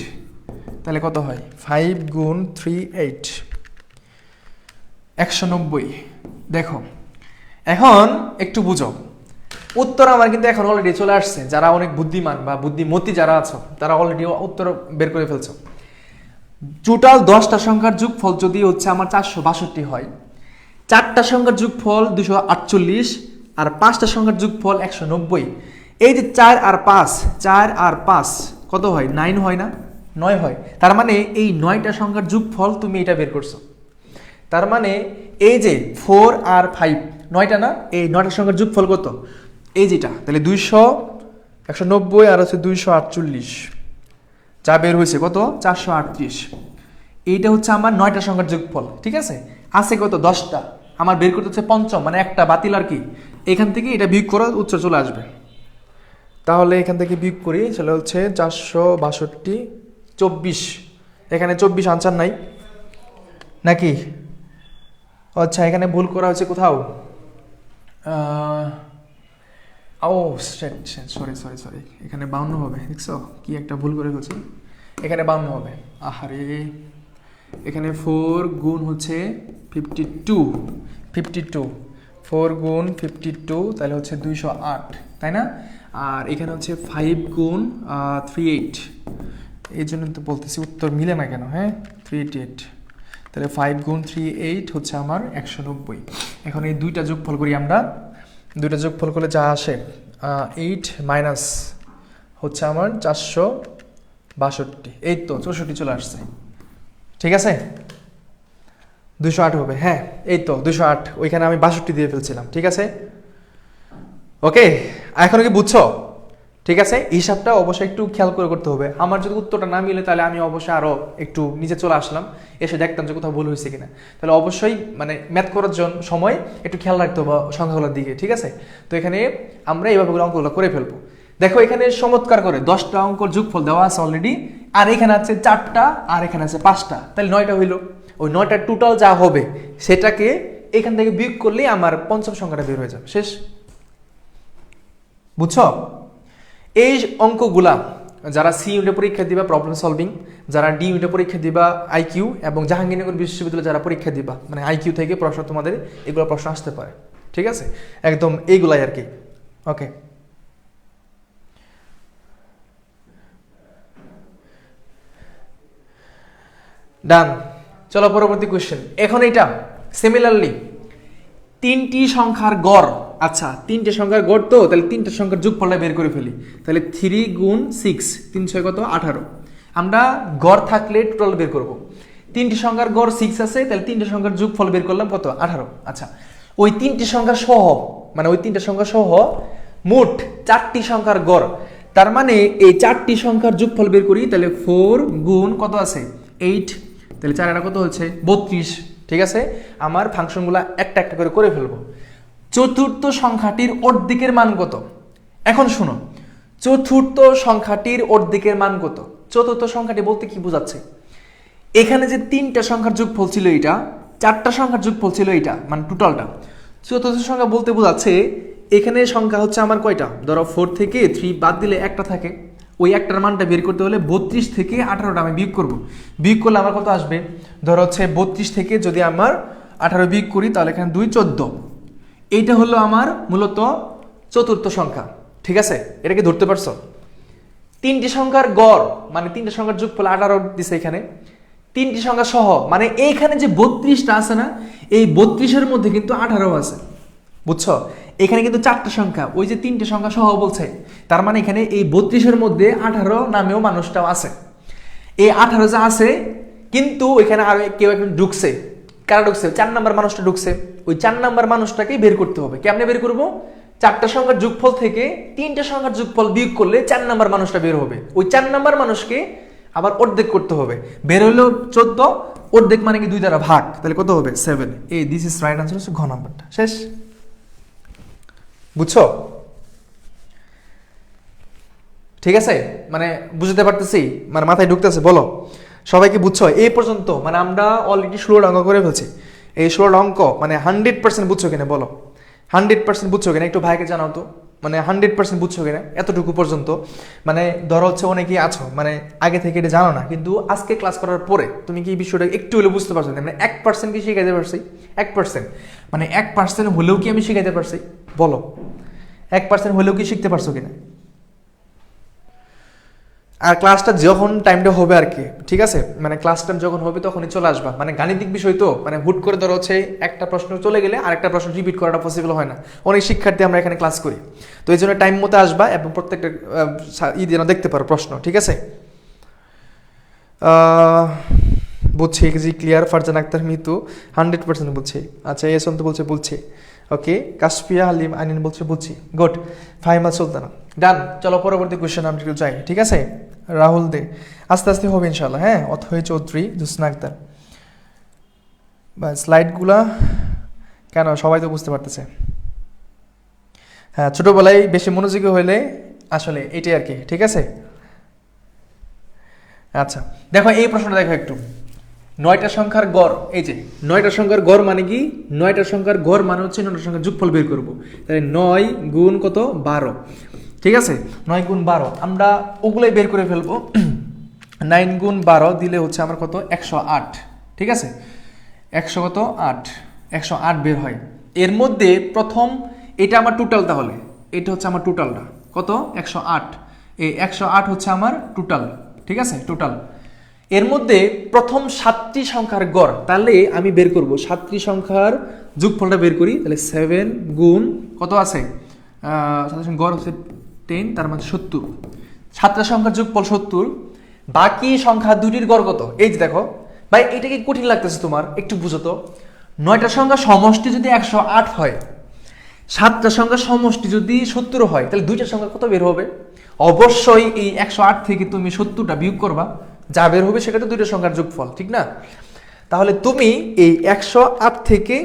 তাহলে কত হয়? 5 গুণ 38 190। দেখো এখন একটু বুঝো, উত্তর আমার কিন্তু এখন অলরেডি চলে আসছে। যারা অনেক বুদ্ধিমান বা বুদ্ধিমতী যারা আছো তারা অলরেডি উত্তর বের করে ফেলছো। টোটাল 10টা সংখ্যার যোগফল যদি হচ্ছে আমার 462 হয়, 4টা সংখ্যার যোগফল 248, আর 5টা সংখ্যার যোগফল 190। এই যে 4 আর 5 কত হয়? 9 হয় না? 9 হয়। তার মানে এই 9টা সংখ্যার যোগফল তুমি এটা বের করছো। তার মানে এই যে 4 আর 5 9টা না, এই 9টা সংখ্যার যোগফল কত? এই যেটা, তাহলে 190 আর হচ্ছে 248, যা বের হয়েছে কত? 438। এইটা হচ্ছে আমার 9টা সংখ্যার যোগফল, ঠিক আছে? আছে কত? 10টা। আমার বের করতে হচ্ছে পঞ্চম, মানে একটা বাতিল আর কি। এখান থেকে এটা বিয়োগ করে উত্তর চলে আসবে। তাহলে এখান থেকে বিয়োগ করি, চলে হচ্ছে 462, 24। এখানে 24 আনসার নাই নাকি? আচ্ছা, এখানে ভুল করা হয়েছে কোথাও। ও সরি, এখানে 52 হবে। দেখছো কি একটা ভুল করে ফেলছি, এখানে 52 হবে। আহারে, এখানে 4 গুণ হচ্ছে 52, 4 গুণ 52 তাহলে হচ্ছে 208, তাই না? আর এখানে হচ্ছে 5 গুণ 38, এই জন্য তো বলতেছি উত্তর মিলে না কেন। হ্যাঁ, 388, তাহলে 5 গুণ 38 হচ্ছে আমার 190। এখন এই দুইটা যোগফল করি আমরা, দুইটা যোগফল করলে যা আসে 8 মাইনাস হচ্ছে আমার 462, এই তো 64 চলে আসছে, ঠিক আছে? 208 হবে, হ্যাঁ এই তো 208, ওইখানে আমি 62 দিয়ে ফেলছিলাম, ঠিক আছে? ওকে, এখন কি বুঝছো? ঠিক আছে, হিসাবটা অবশ্যই একটু খেয়াল করে করতে হবে। আমার যদি উত্তরটা না মিলে তাহলে আমি অবশ্যই আরো একটু নিচে চলে আসলাম, এসে দেখতাম যে কোথাও ভুল হয়েছে কিনা। তাহলে অবশ্যই মানে ম্যাথ করার জন্য সময় একটু খেয়াল রাখতে হবে সংখ্যাগুলোর দিকে, ঠিক আছে? তো এখানে আমরা এইভাবে অঙ্কগুলো করে ফেলবো। দেখো এখানে চমৎকার করে 10টা অঙ্কর যোগফল দেওয়া আছে অলরেডি, আর এখানে আছে 4টা, আর এখানে আছে 5টা, তাহলে 9টা হইলো। ওই 9টার টোটাল যা হবে সেটাকে এখান থেকে বিয়োগ করলেই আমার পঞ্চম সংখ্যাটা বের হয়ে যাবে, শেষ। বুঝছো? এই অঙ্কগুলা যারা সি ইউনিটে পরীক্ষা দিবা প্রবলেম সলভিং, যারা ডি ইউনিটে পরীক্ষা দিবা আইকিউ, এবং জাহাঙ্গীরনগর বিশ্ববিদ্যালয়ে যারা পরীক্ষা দিবা মানে আইকিউ থেকে প্রশ্ন তোমাদের এগুলো প্রশ্ন আসতে পারে, ঠিক আছে? একদম এইগুলাই আর কি। ওকে, ডান। চলো পরবর্তী কোশ্চেন। এখন এটা সিমিলারলি 3টি সংখ্যার গড়, আচ্ছা 3টে সংখ্যার গড়, তো তাহলে 3টে সংখ্যার যোগফলটা বের করে ফেলি। তাহলে 3 গুণ 6, 3 6 কত? 18। আমরা গড় থাকলে টোটাল বের করব। 3টি সংখ্যার গড় 6 আছে, তাহলে 3টে সংখ্যার যোগফল বের করলাম কত? 18। আচ্ছা, ওই 3টি সংখ্যা সহ, মানে ওই 3টে সংখ্যা সহ মোট 4টি সংখ্যার গড়। তার মানে এই 4টি সংখ্যার যোগফল বের করি, তাহলে 4 গুণ কত আছে? 8, তাহলে 4 এটা কত হচ্ছে? 32, ঠিক আছে? আমার ফাংশনগুলো একটা একটা করে ফেলবো। চতুর্থ সংখ্যাটির অর্ধেকের মান কত? এখন শুনো, চতুর্থ সংখ্যাটির অর্ধেকের মান কত? চতুর্থ সংখ্যাটি বলতে কি বোঝাচ্ছে? এখানে যে 3টা সংখ্যার যোগফল ছিল এটা, 4টা সংখ্যার যোগফল ছিল এটা, মানে টোটালটা। চতুর্থ সংখ্যা বলতে বোঝাচ্ছে এখানে সংখ্যা হচ্ছে আমার কয়টা? ধরো 4 থেকে 3 বাদ দিলে একটা থাকে, ওই একটার মানটা বের করতে হলে 32 থেকে 18টা আমি বিয়োগ করব। বিয়োগ করলে আমার কত আসবে? ধরো হচ্ছে 32 থেকে যদি আমার 18 বিয়োগ করি তাহলে এখানে 2 14। এইটা হলো আমার মূলত চতুর্থ সংখ্যা, ঠিক আছে? এটাকে ধরতে পারছো? 3টি সংখ্যার গড় মানে 3টা সংখ্যার যোগফল 18 দিছে এখানে, 3টি সংখ্যা সহ, মানে এইখানে যে 32টা আছে না, এই 32-এর মধ্যে কিন্তু 18 আছে, বুঝছো? এখানে কিন্তু 4টা সংখ্যা, ওই যে 3টে সংখ্যা সহ বলছে, তার মানে এখানে এই 32-এর মধ্যে 18 নামেও মানুষটাও আছে। এই 18 যা আছে, কিন্তু ওইখানে আরো কেউ একজন ঢুকছে। কারা ঢুকছে? 4 নাম্বার মানুষটা ঢুকছে। ওই 4 নাম্বার মানুষটাকেই বের করতে হবে। কেমনে বের করব? 4টা সংখ্যার যোগফল থেকে 3টে সংখ্যার যোগফল বিয়োগ করলে 4 নাম্বার মানুষটা বের হবে। ওই 4 নাম্বার মানুষকে আবার অর্ধেক করতে হবে। বের হলো 14, অর্ধেক মানে কি 2 দ্বারা ভাগ, তাহলে কত হবে? 7। এই দিস ইজ রাইট আনসার, হচ্ছে ঘ নাম্বারটা, শেষ। বুঝছো? ঠিক আছে, মানে বুঝতে পারতেছি, মানে মাথায় ঢুকতেছে? বলো সবাই কি বুঝছো এই পর্যন্ত? মানে আমরা অলরেডি 16টা অঙ্ক করে ফেলছি। এই 16টা অঙ্ক মানে 100% বুঝছো কিনা বলো? 100% বুঝছো কিনা একটু ভাইকে জানাও তো, মানে 100% বুঝছো কিনা এতটুকু পর্যন্ত? মানে ধরো হচ্ছে অনেকেই আছো মানে আগে থেকে এটা জানো না, কিন্তু আজকে ক্লাস করার পরে তুমি কি এই বিষয়টা একটু হলেও বুঝতে পারছো? মানে 1% কি শিখাইতে পারছি? 1%, মানে 1% হলেও কি আমি শিখাইতে পারছি? বলো 1% হলেও কি শিখতে পারছো কিনা? আর ক্লাসটা যখন টাইমটা হবে আর কি, ঠিক আছে, মানে ক্লাসটা যখন হবে তখনই চলে আসবা। মানে গাণিতিক বিষয় তো, মানে হুট করে ধরো হচ্ছে একটা প্রশ্ন চলে গেলে আরেকটা প্রশ্ন রিপিট করাটা পসিবল হয় না। অনেক শিক্ষার্থী আমরা এখানে ক্লাস করি, তো এই জন্য টাইম মতো আসবা এবং প্রত্যেকটা যেন দেখতে পারো প্রশ্ন, ঠিক আছে। বুঝছি জি, ক্লিয়ার। ফারজান আক্তার মিতু 100% বুঝছি। আচ্ছা এসন তো বলছে বুঝছি, ওকে। কাশফিয়া হালিম আইনিন বলছে বুঝছি, গুড। ফাহিমা সুলতানা ডান। চলো পরবর্তী কোয়েশ্চেন আমরা একটু যাই, ঠিক আছে। রাহুল দে আস্তে আস্তে হবে ইনশাল্লাহ, হ্যাঁ। অথৈ চৌধুরী, জুসনা আক্তার। বা স্লাইডগুলা কেন সবাই তো বুঝতে পারতেছে। হ্যাঁ, ছোটবেলায় বেশি মনোযোগী হইলে আসলে এটাই আর কি, ঠিক আছে। আচ্ছা দেখো এই প্রশ্নটা দেখো একটু, 9টা সংখ্যার গড়। এই যে 9টা সংখ্যার গড় মানে কি, 9টা সংখ্যার গড় মানে হচ্ছে 9টা সংখ্যার যোগফল বের করব। তাহলে 9 গুণ কত, 12, ঠিক আছে। 9 গুণ 12 আমরা ওগুলাই বের করে ফেলবো। 9 গুণ 12 দিলে হচ্ছে আমার কত, 108, ঠিক আছে। 100 কত, 8, 108 বের হয়। এর মধ্যে প্রথম, এটা আমার টোটাল, তাহলে এটা হচ্ছে আমার টোটালটা কত, 108। এই 108 হচ্ছে আমার টোটাল, ঠিক আছে, টোটাল। এর মধ্যে প্রথম 7টি সংখ্যার গড়, তাহলে আমি বের করব 7টি সংখ্যার যোগফলটা বের করি। তাহলে 7 গুণ কত আছে, 7 গড় হচ্ছে 10, তার মানে 70। 7টা সংখ্যার যোগফল 70, বাকি সংখ্যা দুটির গড় কত। এই যে দেখো ভাই, এটা কি কঠিন লাগতেছে তোমার, একটু বুঝো তো। 9টা সংখ্যা সমষ্টি যদি 108 হয়, 7টা সংখ্যা সমষ্টি যদি 70 হয়, তাহলে দুইটা সংখ্যা কত বের হবে। অবশ্যই এই 108 থেকে তুমি 70টা বিয়োগ করবা, যা বের হবে সেটা তো দুইটা সংখ্যার যোগফল, ঠিক না। তাহলে তুমি এই 108 থেকে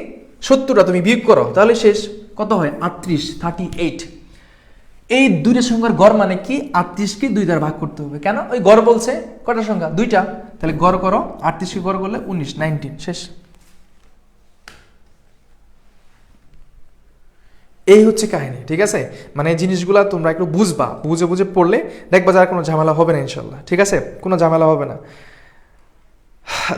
70টা তুমি বিয়োগ করো, তাহলে শেষ কত হয়, 38। এই দুইটা সংখ্যার গড় মানে কি, 38কে 2 দ্বারা ভাগ করতে হবে। কেন, ওই গড় বলছে কয়টা সংখ্যা, দুইটা, তাহলে গড় করো, 38কে গড় করলে 19 শেষ। এই হচ্ছে কাহিনী, ঠিক আছে। মানে জিনিসগুলা তোমরা একটু বুঝবা, বুঝে বুঝে পড়লে দেখবা যার কোনো ঝামেলা হবে না ইনশাল্লাহ, ঠিক আছে, কোনো ঝামেলা হবে না।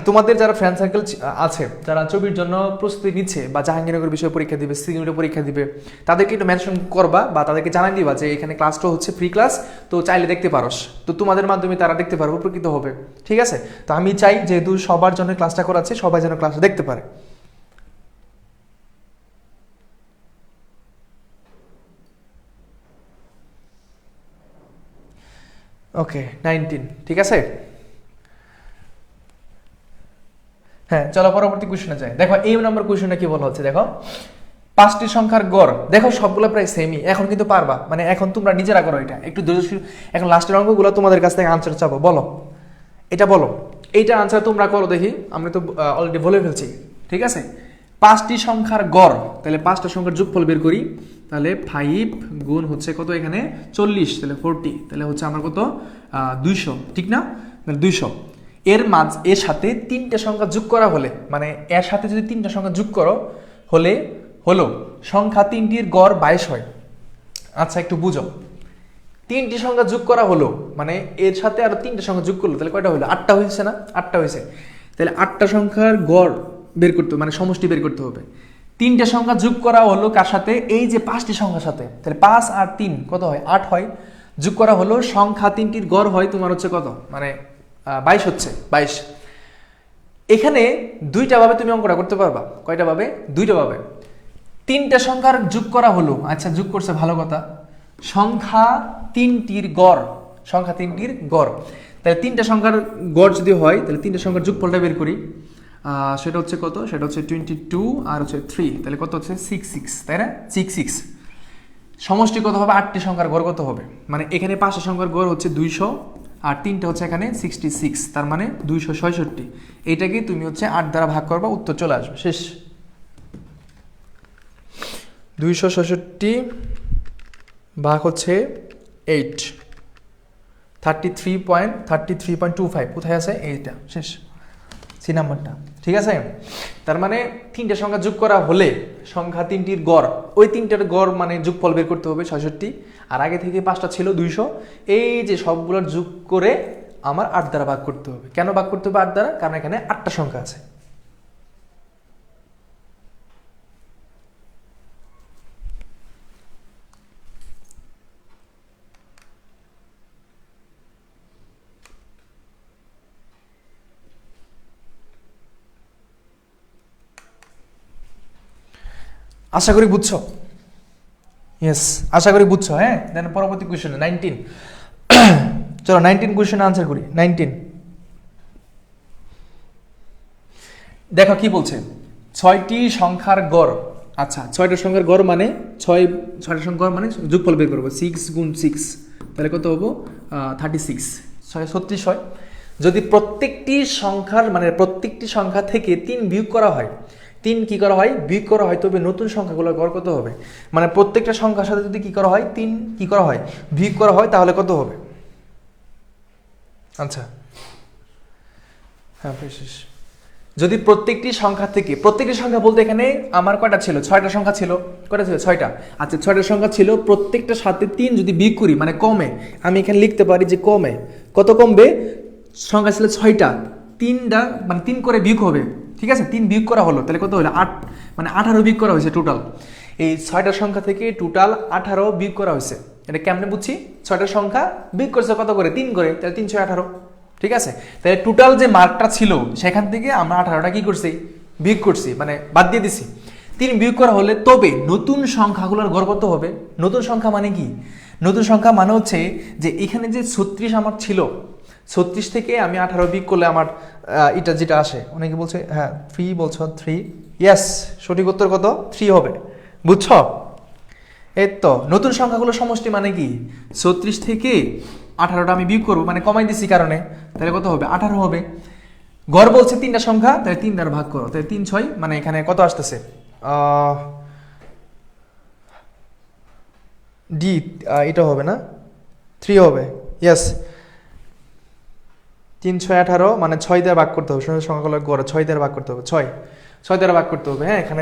তোমাদের যারা ফ্রেন্ড সার্কেল আছে, যারা ছবির জন্য প্রস্তুতি নিচ্ছে বা জাহাঙ্গীরনগর বিষয়ে পরীক্ষা দিবে, সিকিউরিটি পরীক্ষা দিবে, তাদেরকে একটু মেনশন করবা বা তাদেরকে জানাই দিবা যে এখানে ক্লাসটা হচ্ছে ফ্রি ক্লাস, তো চাইলে দেখতে পারোস। তো তোমাদের মাধ্যমে তারা দেখতে পারবে, উপকৃত হবে, ঠিক আছে। তো আমি চাই যেহেতু সবার জন্য ক্লাসটা করাচ্ছি, সবাই যেন ক্লাসটা দেখতে পারে। ওকে 19, ঠিক আছে। হ্যাঁ চলো পরবর্তী কোশ্চেনে যাই। দেখো এই নম্বর কোশ্চেনে কি বলা হচ্ছে, দেখো 5টি সংখ্যার গড়। দেখো সবগুলো প্রায় সেমই, এখন কিন্তু পারবা, মানে এখন তোমরা নিজেরা করো এটা একটু ধৈর্য। এখন লাস্টের অঙ্কগুলো তোমাদের কাছ থেকে আনসার চাবো, বলো এটা, বলো এইটা আনসার তোমরা করো দেখি। আমি তো অলরেডি বলে ফেলছি, ঠিক আছে। 5টি সংখ্যার গড়, তাহলে 5টা সংখ্যার যোগফল বের করি। তাহলে 5 গুণ হচ্ছে কত, এখানে 40, তাহলে 40, তাহলে হচ্ছে আমার কত, 200, ঠিক না। তাহলে 200 এর সাথে 3টে সংখ্যা যোগ করা হলে, মানে এর সাথে যদি 3টা সংখ্যা যোগ করো হলে হলো সংখ্যা 3টির গড় 22 হয়। আচ্ছা একটু বুঝো, 3টি সংখ্যা যোগ করা হলো মানে এর সাথে আরো 3টে সংখ্যা যোগ করলো, তাহলে কয়টা হলো, 8টা হয়েছে না, 8টা হয়েছে। তাহলে 8টা সংখ্যার গড় বের করতে, মানে সমষ্টি বের করতে হবে। 3টে সংখ্যা যোগ করা হলো কার সাথে, এই যে 5টি সংখ্যার সাথে, তাহলে 5 আর 3 কত হয়, 8 হয়। যোগ করা হলো সংখ্যা 3টির গড় হয় তোমার হচ্ছে কত, মানে 22 হচ্ছে, 22। এখানে দুইটা ভাবে তুমি অঙ্কটা করতে পারবা, কয়টা ভাবে, দুইটা ভাবে। 3টে সংখ্যার যোগ করা হলো, আচ্ছা যোগ করছে ভালো কথা, সংখ্যা 3টির গড়, সংখ্যা 3টির গড়। তাহলে 3টে সংখ্যার গড় যদি হয়, তাহলে 3টে সংখ্যার যোগফলটা বের করি। সেটা হচ্ছে কত, সেটা হচ্ছে 22 আর হচ্ছে 3, তাহলে কত হচ্ছে 66, তাই না, 66। সমষ্টি কত হবে, 8টি সংখ্যার গড় কত হবে, মানে এখানে 5টা সংখ্যার গড় হচ্ছে 200 আর 3টা হচ্ছে এখানে 66, তার মানে 266। এইটাকে তুমি হচ্ছে 8 দ্বারা ভাগ করবা, উত্তর চলে আসবে, শেষ। 266 ভাগ হচ্ছে 8, 33.25 কোথায় আছে, এইটা, শেষ, সি নাম্বারটা, ঠিক আছে। তার মানে 3টে সংখ্যা যোগ করা হলে সংখ্যা 3টির গড়, ওই 3টার গড় মানে যোগফল বের করতে হবে 66, আর আগে থেকে 5টা ছিল 200, এই যে সবগুলোর যোগ করে আমার 8 দ্বারা ভাগ করতে হবে। কেন ভাগ করতে হবে 8 দ্বারা, কারণ এখানে 8টা সংখ্যা আছে। আশা করি বুঝছো। ইয়েস, আশা করি বুঝছো। হ্যাঁ, দেন পরবর্তী কোয়েশ্চেন 19। চলো 19 কোয়েশ্চেন আনসার করি। 19 দেখো কি বলছে, 6টি সংখ্যার গড়। আচ্ছা, 6টা সংখ্যার গড় মানে 6টা সংখ্যার গড় মানে যোগফল বের করবো, 6 গুণ 6, তাহলে কত হবো 36, 36 হয়। যদি প্রত্যেকটি সংখ্যার মানে প্রত্যেকটি সংখ্যা থেকে 3 বিয়োগ করা হয়, 3 কি করা হয় বিয়োগ করা হয়, তবে নতুন সংখ্যাগুলোর গড় কত হবে? মানে প্রত্যেকটা সংখ্যার সাথে যদি কি করা হয় 3 কি করা হয় বিয়োগ করা হয়, তাহলে কত হবে? আচ্ছা হ্যাঁ শেষ। যদি প্রত্যেকটি সংখ্যা থেকে, প্রত্যেকটি সংখ্যা বলতে এখানে আমার কয়টা ছিল? 6টা সংখ্যা ছিল। কয়টা ছিল? 6টা। আচ্ছা 6টা সংখ্যা ছিল, প্রত্যেকটার সাথে 3 যদি বিয়োগ করি মানে কমে, আমি এখানে লিখতে পারি যে কমে। কত কমবে? সংখ্যা ছিল 6টা, 3টা মানে 3 করে বিয়োগ হবে, ঠিক আছে? 3 বিয়োগ করা হলো, তাহলে কত হলো? 8, মানে 18 বিয়োগ করা হয়েছে টোটাল। এই 6টা সংখ্যা থেকে টোটাল 18 বিয়োগ করা হয়েছে। এটা কেমনে বুঝছি? 6টা সংখ্যা বিয়োগ করছে কত করে? 3 করে, তাহলে 3 6 18, ঠিক আছে? তাহলে টোটাল যে মার্কটা ছিল সেখান থেকে আমরা 18টা কি করছি বিয়োগ করছি, মানে বাদ দিয়ে দিছি। 3 বিয়োগ করা হলে তবে নতুন সংখ্যাগুলোর গড় কত হবে? নতুন সংখ্যা মানে কি? নতুন সংখ্যা মানে হচ্ছে যে এখানে যে 36 আমার ছিল, 36 থেকে আমি 18 বিয়োগ করলে আমার এটা যেটা আসে, অনেকে বলছে হ্যাঁ 3 বলছো 3, ইয়েস সঠিক উত্তর কত? 3 হবে। বুঝছো? এই তো নতুন সংখ্যাগুলো সমষ্টি মানে কি? 36 থেকে 18টা আমি বিয়োগ করবো, মানে কমাই দিছি কারণে, তাহলে কত হবে? 18 হবে। গড় বলছে 3টা সংখ্যা, তাহলে 3 দ্বারা ভাগ করো, তাহলে 3 6, মানে এখানে কত আসতেছে? ডি, এটা হবে না, 3 হবে। ইয়েস, 3 6 18, মানে 6 দ্বারা ভাগ করতে হবে। সংখ্যাগুলো গড় 6 দ্বারা ভাগ করতে হবে, 6 দ্বারা ভাগ করতে হবে। হ্যাঁ, এখানে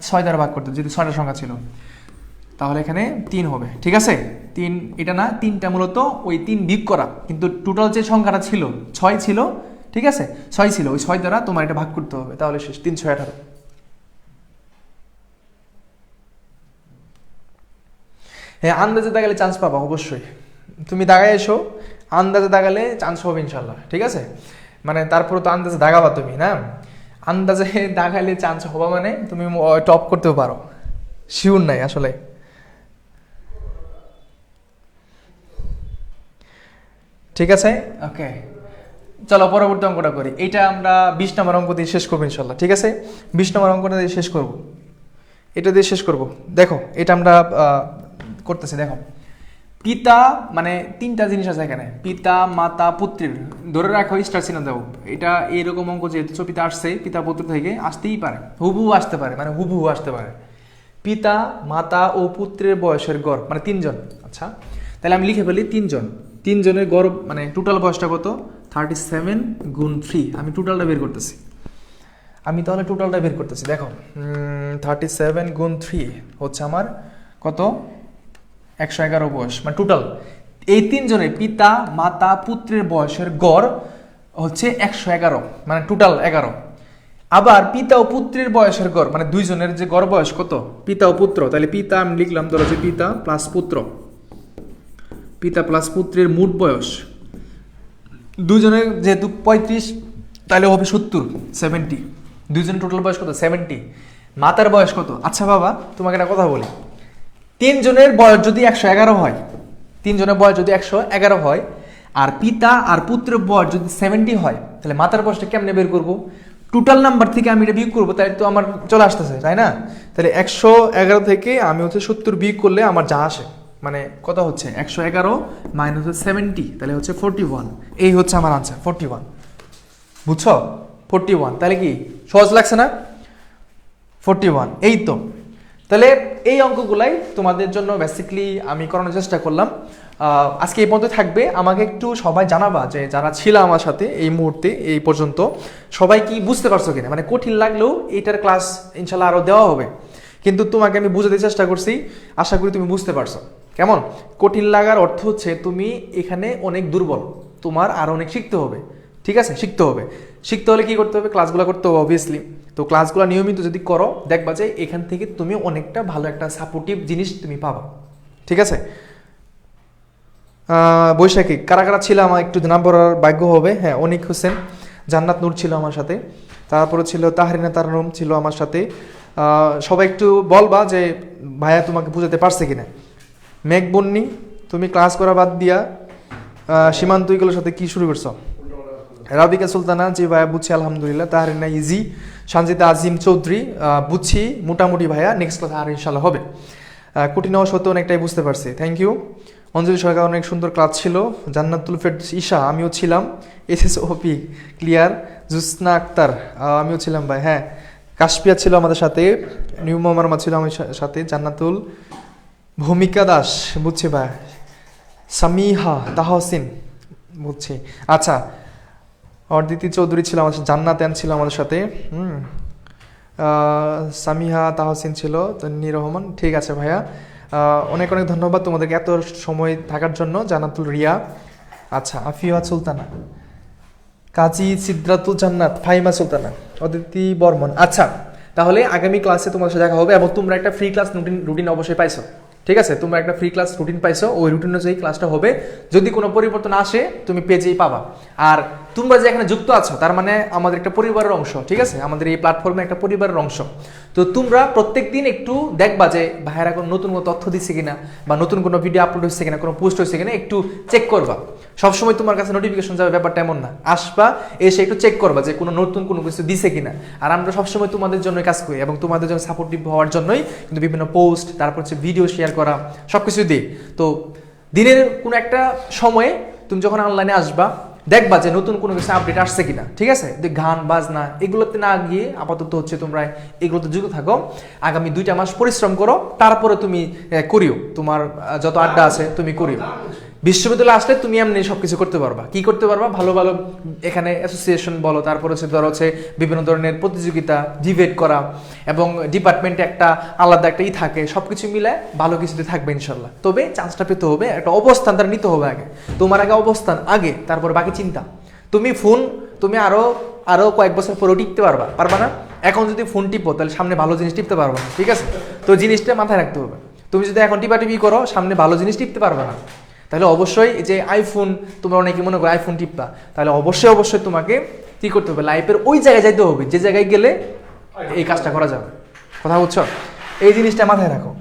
6 দ্বারা ভাগ করতে হবে, যদি 6টা সংখ্যা ছিল, তাহলে এখানে 3 হবে, ঠিক আছে? 3 এটা না, 3টা মূলত ওই 3 বিয়োগ করা, কিন্তু টোটাল যে সংখ্যাটা ছিল 6 ছিল, ঠিক আছে? 6 ছিল, ওই 6 দ্বারা তোমার এটা ভাগ করতে হবে, তাহলে শেষ। 3 6 18। হ্যাঁ, আন্দাজে দাগালে চান্স পাবা অবশ্যই। তুমি দাগায় এসো, আন্দাজে দাগালে চান্স হবে ইনশাল্লাহ, ঠিক আছে? মানে তারপরে তো আন্দাজে দাগাবা তুমি না, আন্দাজে দাগালে চান্স হবা মানে তুমি টপ করতেও পারো, শিওর নাই আসলে। ঠিক আছে, ওকে, চলো পরবর্তী অঙ্কটা করি। এইটা আমরা 20 নম্বর অঙ্ক দিয়ে শেষ করবো ইনশাল্লাহ, ঠিক আছে? 20 নম্বর অঙ্কটা দিয়ে শেষ করব, এটা দিয়ে শেষ করব। দেখো এটা আমরা করতেছি, দেখো পিতা, মানে 3টা জিনিস আছে এখানে, পিতা মাতা পুত্রের, ধরে রাখো স্টার চিহ্ন দাও। এটা এইরকম অঙ্ক যেহেতু ছবিতে আসছে, পিতা পুত্র থেকে আসতেই পারে, হুবহু আসতে পারে, মানে হুবহু আসতে পারে। পিতা মাতা ও পুত্রের বয়সের গড়, মানে 3 জন। আচ্ছা, তাহলে আমি লিখে ফেলি 3 জন, 3 জনের গড়, মানে টোটাল বয়সটা কত? 37 গুণ 3। আমি টোটালটা বের করতেছি, তাহলে টোটালটা বের করতেছি। দেখো 37 গুণ 3 হচ্ছে আমার কত? 111 বয়স, মানে টোটাল এই 3 জনের পিতা মাতা পুত্রের বয়সের গড় হচ্ছে 111, মানে টোটাল 11। আবার পিতা ও পুত্রের বয়সের গড়, মানে 2 জনের যে গড় বয়স কত? পিতা ও পুত্র, তাহলে পিতা আমি লিখলাম, ধরো যে পিতা প্লাস পুত্র, পিতা প্লাস পুত্রের মোট বয়স 2 জনের যেহেতু 35, তাহলে হবে 70, 2 জনের টোটাল বয়স কত? 70। মাতার বয়স কত? আচ্ছা বাবা, তোমাকে একটা কথা বলি, 3 জনের বয়স যদি 111 হয়, 3 জনের বয়স যদি 111 হয়, আর পিতা আর পুত্রের বয়স যদি 70 হয়, তাহলে মাতার বয়সটা কেমনে বের করবো? টোটাল নাম্বার থেকে আমি এটা বিয়োগ করবো, তাই তো আমার চলে আসতেছে, তাই না? তাহলে 111 থেকে আমি হচ্ছে 70 বিয়োগ করলে আমার যা আসে, মানে কত হচ্ছে? 111 মাইনাস 70, তাহলে হচ্ছে 41। এই হচ্ছে আমার আনসার, 41। বুঝছো? 41, তাহলে কি সহজ লাগছে না? 41, এই তো। তাহলে এই অঙ্কগুলাই তোমাদের জন্য বেসিক্যালি আমি করানোর চেষ্টা করলাম। আজকে এই পর্যন্ত থাকবে। আমাকে একটু সবাই জানাবা যে যারা ছিল আমার সাথে এই মুহূর্তে এই পর্যন্ত, সবাই কি বুঝতে পারছো কিনা? মানে কঠিন লাগলেও এইটার ক্লাস ইনশাল্লাহ আরও দেওয়া হবে, কিন্তু তোমাকে আমি বুঝাতে চেষ্টা করছি, আশা করি তুমি বুঝতে পারছো। কেমন? কঠিন লাগার অর্থ হচ্ছে তুমি এখানে অনেক দুর্বল, তোমার আরও অনেক শিখতে হবে, ঠিক আছে? শিখতে হবে, শিখতে হলে কি করতে হবে? ক্লাসগুলো করতে হবে অবভিয়াসলি। তো ক্লাসগুলো নিয়মিত যদি করো, দেখবা যে এখান থেকে তুমি অনেকটা ভালো একটা সাপোর্টিভ জিনিস তুমি পাবা, ঠিক আছে? বৈশাখী কারা কারা ছিল আমার একটু নাম পড়ার ভাগ্য হবে। হ্যাঁ, অনিক হোসেন, জান্নাত নূর ছিল আমার সাথে, তারপরে ছিল তাহরিনা তারনম ছিল আমার সাথে, সবাই একটু বলবা যে ভাইয়া তোমাকে বুঝাতে পারছে কিনা। মেঘ বন্নি, তুমি ক্লাস করা বাদ দিয়া সীমান্ত এগুলোর সাথে কি শুরু করছো? রাবিকা সুলতানা, জি ভাইয়া বুঝছি আলহামদুলিল্লাহ। তাহরিনা ইজি, সঞ্জিতা আজিম চৌধুরী, বুঝছি মোটামুটি ভাইয়া, নেক্সট ক্লাস আর ইনশাল্লাহ হবে। কঠিন হওয়া সত্ত্বেও অনেকটাই বুঝতে পারছি, থ্যাংক ইউ। অঞ্জলি সরকার, অনেক সুন্দর ক্লাস ছিল। জান্নাতুল ফেরদৌস ঈশা, আমিও ছিলাম। এসএসওপি ক্লিয়ার। জুসনা আক্তার, আমিও ছিলাম ভাই, হ্যাঁ। কাশপিয়া ছিল আমাদের সাথে, নিউ মামারমা ছিল আমার সাথে। জান্নাতুল, ভূমিকা দাস, বুঝছি ভাই। সামিহা তাহসিন, বুঝছি। আচ্ছা, অর্দিতি চৌধুরী ছিল আমাদের সাথে, জান্নাত ছিল আমাদের সাথে, সামিহা তাহসিন ছিল, তন্নি রহমান, ঠিক আছে ভাইয়া। অনেক অনেক ধন্যবাদ তোমাদেরকে এত সময় থাকার জন্য। জান্নাতুল রিয়া, আচ্ছা। আফিয়া সুলতানা, কাজী সিদ্রাতুল জান্নাত, ফাহিমা সুলতানা, অদিতি বর্মন। আচ্ছা, তাহলে আগামী ক্লাসে তোমার সাথে দেখা হবে। এবং তোমরা একটা ফ্রি ক্লাস রুটিন অবশ্যই পাইছো, ঠিক আছে? তোমরা একটা ফ্রি ক্লাস রুটিন পাইছো, ওই রুটিন অনুযায়ী ক্লাসটা হবে। যদি কোনো পরিবর্তন আসে তুমি পেজেই পাবা। আর তোমরা যে এখানে যুক্ত আছো তার মানে আমাদের একটা পরিবারের অংশ, ঠিক আছে? আমাদের এই প্ল্যাটফর্মে একটা পরিবারের অংশ। তো তোমরা প্রত্যেকদিন একটু দেখবা যে ভাইয়েরা কোনো নতুন কোনো তথ্য দিচ্ছে কিনা, বা নতুন কোনো ভিডিও আপলোড হচ্ছে কিনা, কোনো পোস্ট হচ্ছে কিনা, একটু চেক করবা। সবসময় তোমার কাছে নোটিফিকেশন যাবে ব্যাপারটা এমন না, আসবা এসে একটু চেক করবা যে কোনো নতুন কোনো কিছু দিছে কিনা। আর আমরা সবসময় তোমাদের জন্য কাজ করি এবং তোমাদের জন্য সাপোর্টিভ হওয়ার জন্যই কিন্তু বিভিন্ন পোস্ট, তারপর হচ্ছে ভিডিও শেয়ার করা, সব কিছু দিই। তো দিনের কোনো একটা সময়ে তুমি যখন অনলাইনে আসবা দেখবা যে নতুন কোনো কিছু আপডেট আসছে কিনা, ঠিক আছে? গান বাজনা এগুলোতে না গিয়ে আপাতত হচ্ছে তোমরা এগুলোতে যুক্ত থাকো। আগামী 2টা মাস পরিশ্রম করো, তারপরে তুমি করিও তোমার যত আড্ডা আছে তুমি করিও। বিশ্ববিদ্যালয়ে আসলে তুমি এমনি সবকিছু করতে পারবা। কি করতে পারবা? ভালো ভালো এখানে অ্যাসোসিয়েশন বলো, তারপর হচ্ছে ধরো হচ্ছে বিভিন্ন ধরনের প্রতিযোগিতা, ডিবেট করা, এবং ডিপার্টমেন্টে একটা আলাদা একটা থাকে, সবকিছু মিলে ভালো কিছুতে থাকবে ইনশাল্লাহ। তবে চান্সটা পেতে হবে, একটা অবস্থান তার নিতে হবে আগে। তোমার আগে অবস্থান আগে, তারপর বাকি চিন্তা। তুমি আরো কয়েক বছর পরেও টিকতে পারবা না? এখন যদি ফোন টিপো তাহলে সামনে ভালো জিনিস টিপতে পারবা না, ঠিক আছে? তো জিনিসটা মাথায় রাখতে হবে। তুমি যদি এখন টিপাটিপি করো, সামনে ভালো জিনিস টিপতে পারবে না। তাহলে অবশ্যই যে আইফোন, তোমরা অনেকে মনে করো আইফোন টিপবা, তাহলে অবশ্যই তোমাকে কি করতে হবে? লাইফের ওই জায়গায় যাইতে হবে যে জায়গায় গেলে এই কাজটা করা যাবে। কথা বুঝছো? এই জিনিসটা মাথায় রাখো,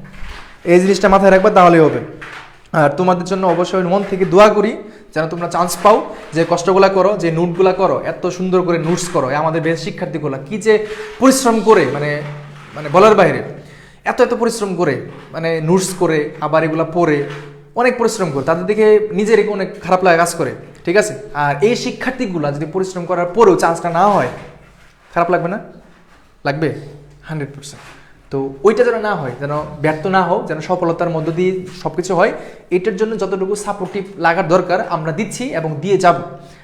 এই জিনিসটা মাথায় রাখবা, তাহলেই হবে। আর তোমাদের জন্য অবশ্যই মন থেকে দোয়া করি যেন তোমরা চান্স পাও, যে কষ্টগুলা করো, যে নোটগুলা করো, এত সুন্দর করে নোটস করো। আমাদের বেশ শিক্ষার্থীগুলা কি যে পরিশ্রম করে, মানে বলার বাইরে। এত পরিশ্রম করে, মানে নোটস করে, আবার এগুলা পড়ে অনেক পরিশ্রম করে, তাদের দিকে নিজের অনেক খারাপ লাগা কাজ করে, ঠিক আছে? আর এই শিক্ষার্থীগুলা যদি পরিশ্রম করার পরেও চান্সটা না হয়, খারাপ লাগবে না? লাগবে 100%। তো ওইটা যেন না হয়, যেন ব্যর্থ না হোক, যেন সফলতার মধ্য দিয়ে সবকিছু হয়। এটার জন্য যতটুকু সাপোর্টিভ লাগার দরকার আমরা দিচ্ছি এবং দিয়ে যাব।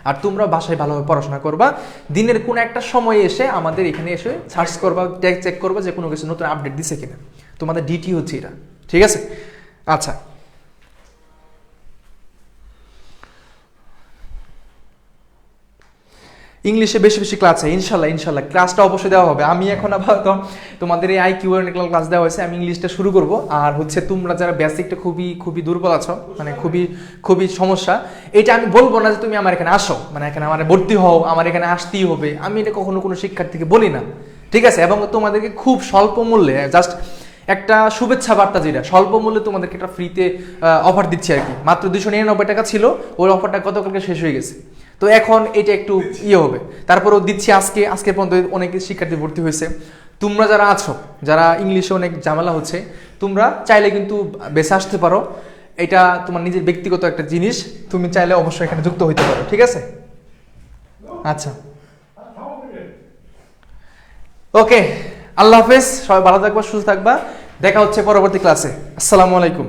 আর তোমরা বাসায় ভালোভাবে পড়াশোনা করবা। দিনের কোনো একটা সময়ে এসে আমাদের এখানে এসে সার্চ করবা, চেক করবা যে কোনো কিছু নতুন আপডেট দিছে কিনা। তোমাদের ডিটি হচ্ছে এটা, ঠিক আছে? আচ্ছা, ইংলিশে বেশি বেশি ক্লাস আছে ইনশাল্লাহ ক্লাসটা অবশ্যই দেওয়া হবে। আমি এখন আপাতত তোমাদের এই আইকিউ এর ক্লাস দেওয়া হয়েছে, আমি ইংলিশটা শুরু করব। আর হচ্ছে তোমরা যারা বেসিকটা খুবই দুর্বল আছো, মানে খুবই সমস্যা, এটা আমি বলবো না যে তুমি আমার এখানে আসো, মানে এখানে আমার ভর্তি হও, আমার এখানে আসতেই হবে, আমি এটা কখনো কোনো শিক্ষার্থীকে বলি না, ঠিক আছে? এবং তোমাদেরকে খুব স্বল্প মূল্যে, জাস্ট একটা শুভেচ্ছা বার্তা, যেটা স্বল্প মূল্যে তোমাদেরকে একটা ফ্রিতে অফার দিচ্ছি আর কি। মাত্র 299 টাকা ছিল, ওই অফারটা গতকালকে শেষ হয়ে গেছে। তো এখন এটা একটু হবে, তারপরেও দিচ্ছি। আজকে পর্যন্ত অনেক শিক্ষার্থী ভর্তি হয়েছে। তোমরা যারা আছো, যারা ইংলিশে অনেক ঝামেলা হচ্ছে, তোমরা চাইলে কিন্তু বেঁচে আসতে পারো। এটা তোমার নিজের ব্যক্তিগত একটা জিনিস, তুমি চাইলে অবশ্যই এখানে যুক্ত হইতে পারো, ঠিক আছে? আচ্ছা, ওকে, আল্লাহ হাফেজ, সবাই ভালো থাকবা, সুস্থ থাকবা। দেখা হচ্ছে পরবর্তী ক্লাসে। আসসালামু আলাইকুম।